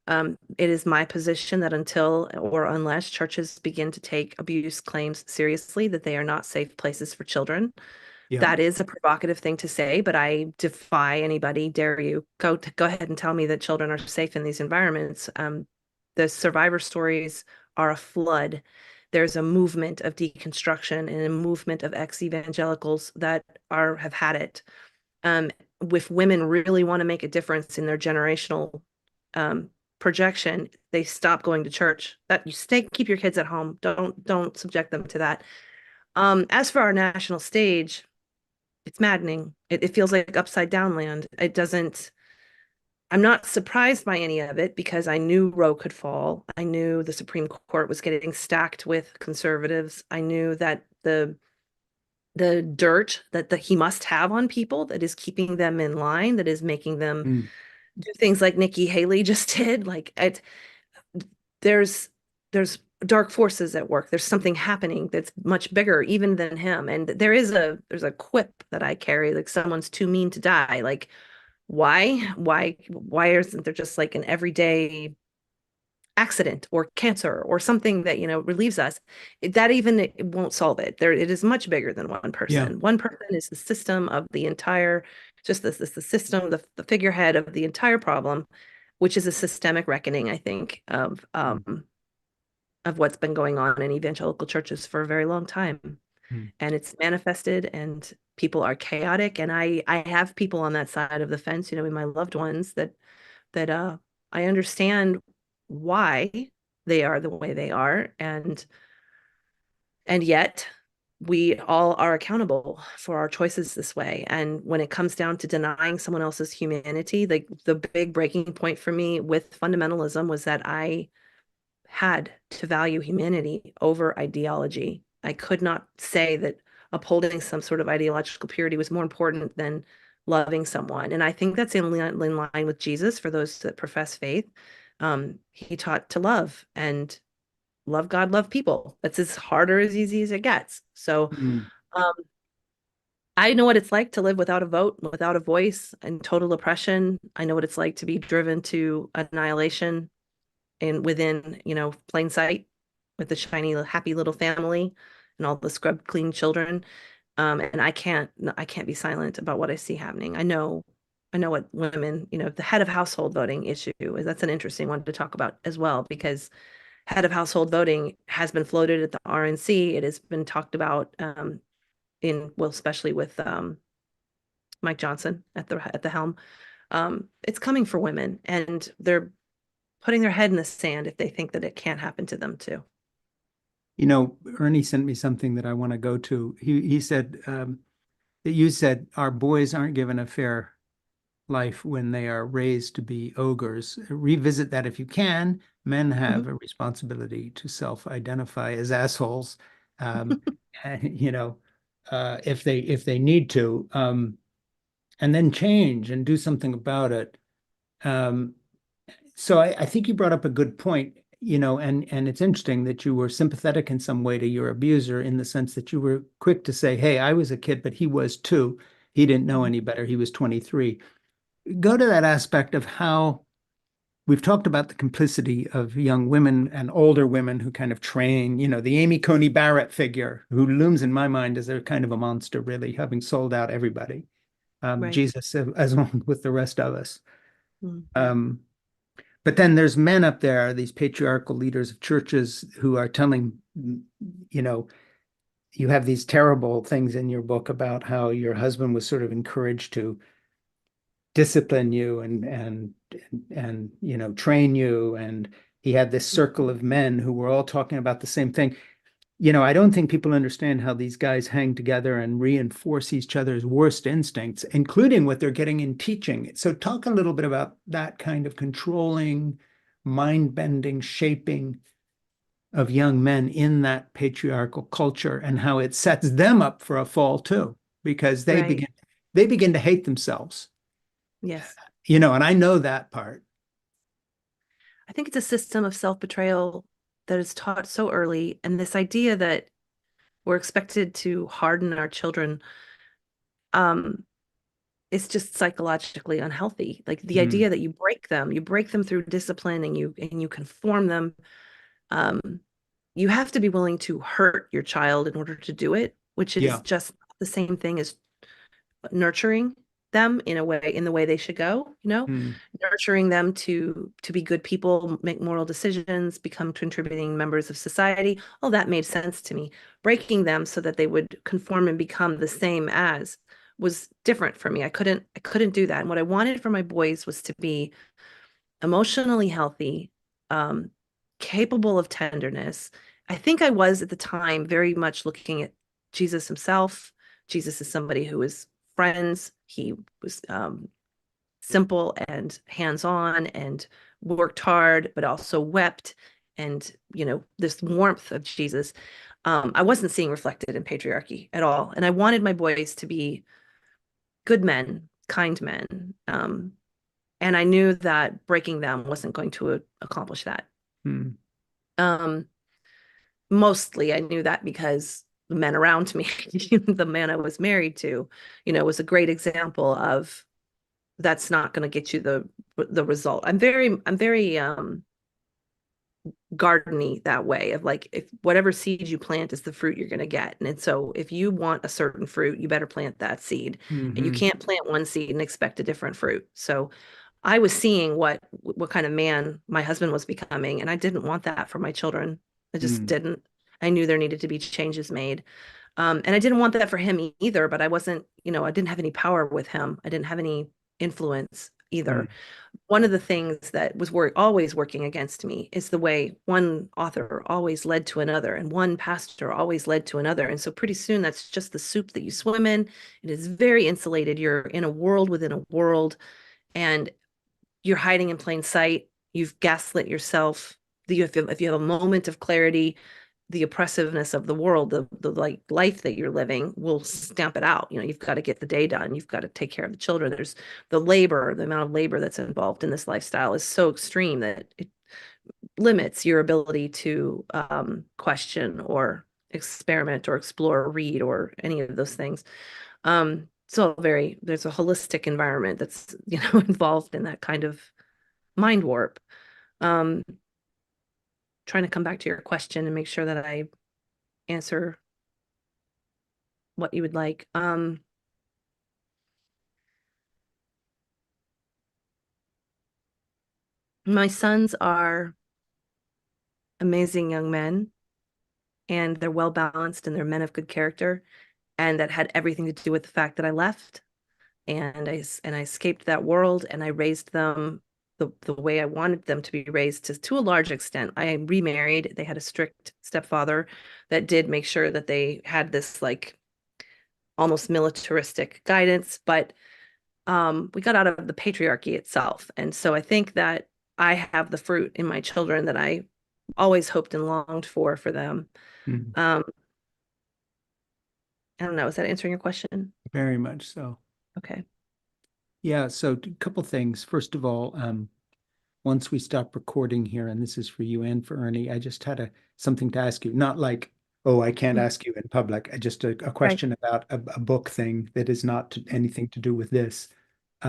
It is my position that until or unless churches begin to take abuse claims seriously, that they are not safe places for children. Yeah. That is a provocative thing to say, but I defy anybody, dare you, go ahead and tell me that children are safe in these environments. The survivor stories are a flood. There's a movement of deconstruction and a movement of ex-evangelicals that have had it. If women really want to make a difference in their generational um, projection, they stop going to church. That you stay, keep your kids at home. Don't subject them to that. As for our national stage, it's maddening. It feels like upside down land. It doesn't, I'm not surprised by any of it because I knew Roe could fall. I knew the Supreme Court was getting stacked with conservatives. I knew that the dirt that he must have on people that is keeping them in line, that is making them Mm. do things like Nikki Haley just did. There's there's dark forces at work. There's something happening that's much bigger even than him. And there's a quip that I carry, like someone's too mean to die. Like, why isn't there just like an everyday accident or cancer or something that, relieves us? That even it won't solve it. It is much bigger than one Yeah. person. One person is the system of the entire, just this the system, the figurehead of the entire problem, which is a systemic reckoning, I think, Mm. of what's been going on in evangelical churches for a very long time. Mm. And it's manifested and people are chaotic. And I have people on that side of the fence, in my loved ones that I understand why they are the way they are. And yet we all are accountable for our choices this way. And when it comes down to denying someone else's humanity, the big breaking point for me with fundamentalism was that I had to value humanity over ideology. I could not say that upholding some sort of ideological purity was more important than loving someone. And I think that's in line with Jesus for those that profess faith. He taught to love and love God, love people. That's as hard or as easy as it gets. So Mm. um, I know what it's like to live without a vote, without a voice, and total oppression. I know what it's like to be driven to annihilation and within, plain sight with the shiny, happy little family and all the scrub clean children. And I can't be silent about what I see happening. I know what women, the head of household voting issue is. That's an interesting one to talk about as well, because head of household voting has been floated at the RNC. It has been talked about especially with Mike Johnson at the helm. It's coming for women, and they're putting their head in the sand if they think that it can't happen to them too. Ernie sent me something that I want to go to. He said that you said our boys aren't given a fair life when they are raised to be ogres. Revisit that if you can. Men have Mhm. a responsibility to self-identify as assholes, um, and, if they need to, and then change and do something about it. Um, so I think you brought up a good point, and it's interesting that you were sympathetic in some way to your abuser in the sense that you were quick to say, "Hey, I was a kid, but he was too. He didn't know Mhm. any better. He was 23." Go to that aspect of how we've talked about the complicity of young women and older women who kind of train, the Amy Coney Barrett figure, who looms in my mind as a kind of a monster, really, having sold out everybody, Right. Jesus, as well with the rest of us. Mm. Um, but then there's men up there, these patriarchal leaders of churches who are telling, you know, you have these terrible things in your book about how your husband was sort of encouraged to discipline you and train you, and he had this circle of men who were all talking about the same thing. I don't think people understand how these guys hang together and reinforce each other's worst instincts, including what they're getting in teaching. So talk a little bit about that kind of controlling, mind-bending shaping of young men in that patriarchal culture, and how it sets them up for a fall too, because they Right. begin to hate themselves. Yes. And I know that part. I think it's a system of self-betrayal that is taught so early. And this idea that we're expected to harden our children. It's just psychologically unhealthy. Like the Mm. idea that you break them through discipline, and you conform them. Um, you have to be willing to hurt your child in order to do it, which is Yeah. just the same thing as nurturing them in a way, in the way they should go, Mm. nurturing them to be good people, make moral decisions, become contributing members of society. All that made sense to me. Breaking them so that they would conform and become the same as was different for me. I couldn't do that. And what I wanted for my boys was to be emotionally healthy, um, capable of tenderness. I think I was at the time very much looking at Jesus himself. Jesus is somebody who was friends. He was simple and hands-on and worked hard, but also wept. And, this warmth of Jesus, I wasn't seeing reflected in patriarchy at all. And I wanted my boys to be good men, kind men. And I knew that breaking them wasn't going to accomplish that. Mm. Um, Mostly I knew that because the men around me, the man I was married to, was a great example of that's not going to get you the result. I'm very gardeny that way of like, if whatever seed you plant is the fruit you're going to get. And so if you want a certain fruit, you better plant that seed. And you Hmm. can't plant one seed and expect a different fruit. So I was seeing what kind of man my husband was becoming, and I didn't want that for my children. I just Mm. didn't. I knew there needed to be changes made. And I didn't want that for him either, but I wasn't, I didn't have any power with him. I didn't have any influence either. Mm. One of the things that was always working against me is the way one author always led to another, and one pastor always led to another. And so pretty soon that's just the soup that you swim in. It is very insulated. You're in a world within a world, and you're hiding in plain sight. You've gaslit yourself. If you have a moment of clarity, the oppressiveness of the world, the like life that you're living will stamp it out. You've got to get the day done. You've got to take care of the children. There's the amount of labor that's involved in this lifestyle is so extreme that it limits your ability to question or experiment or explore or read or any of those things. So there's a holistic environment that's, involved in that kind of mind warp. Um, Trying to come back to your question and make sure that I answer what you would like. My sons are amazing young men, and they're well balanced, and they're men of good character, and that had everything to do with the fact that I left, and I escaped that world, and I raised them the way I wanted them to be raised to a large extent. I remarried. They had a strict stepfather that did make sure that they had this like almost militaristic guidance, but we got out of the patriarchy itself. And so I think that I have the fruit in my children that I always hoped and longed for them. Mm. Um, I don't know. Is that answering your question? Very much so. Okay. Yeah. So a couple things. First of all, once we stop recording here, and this is for you and for Ernie, I just had something to ask you. Not like, oh, I can't ask you in public. Just a Right. question about a book thing that is not anything to do with this.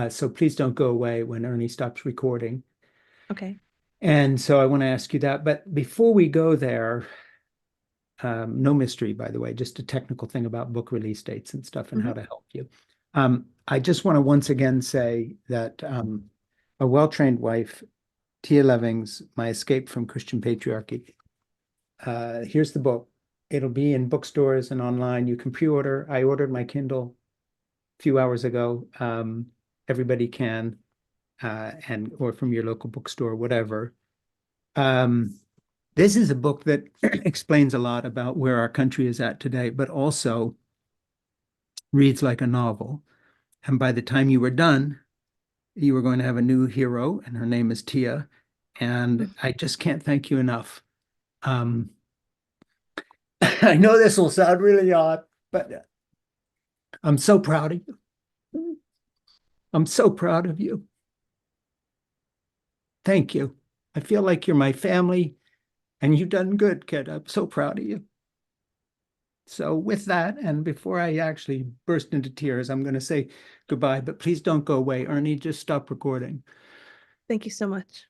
So please don't go away when Ernie stops recording. Okay. And so I want to ask you that. But before we go there, no mystery, by the way, just a technical thing about book release dates and stuff and Hmm. how to help you. I just want to once again say that A Well-Trained Wife, Tia Levings, My Escape from Christian Patriarchy. Here's the book. It'll be in bookstores and online. You can pre-order. I ordered my Kindle a few hours ago. Everybody can, or from your local bookstore, whatever. This is a book that explains a lot about where our country is at today, but also reads like a novel. And by the time you were done, you were going to have a new hero, and her name is Tia. And I just can't thank you enough. Um, I know this will sound really odd, but I'm so proud of you. I'm so proud of you. Thank you. I feel like you're my family, and you've done good, kid. I'm so proud of you. So with that, and before I actually burst into tears, I'm going to say goodbye, but please don't go away. Ernie, just stop recording. Thank you so much.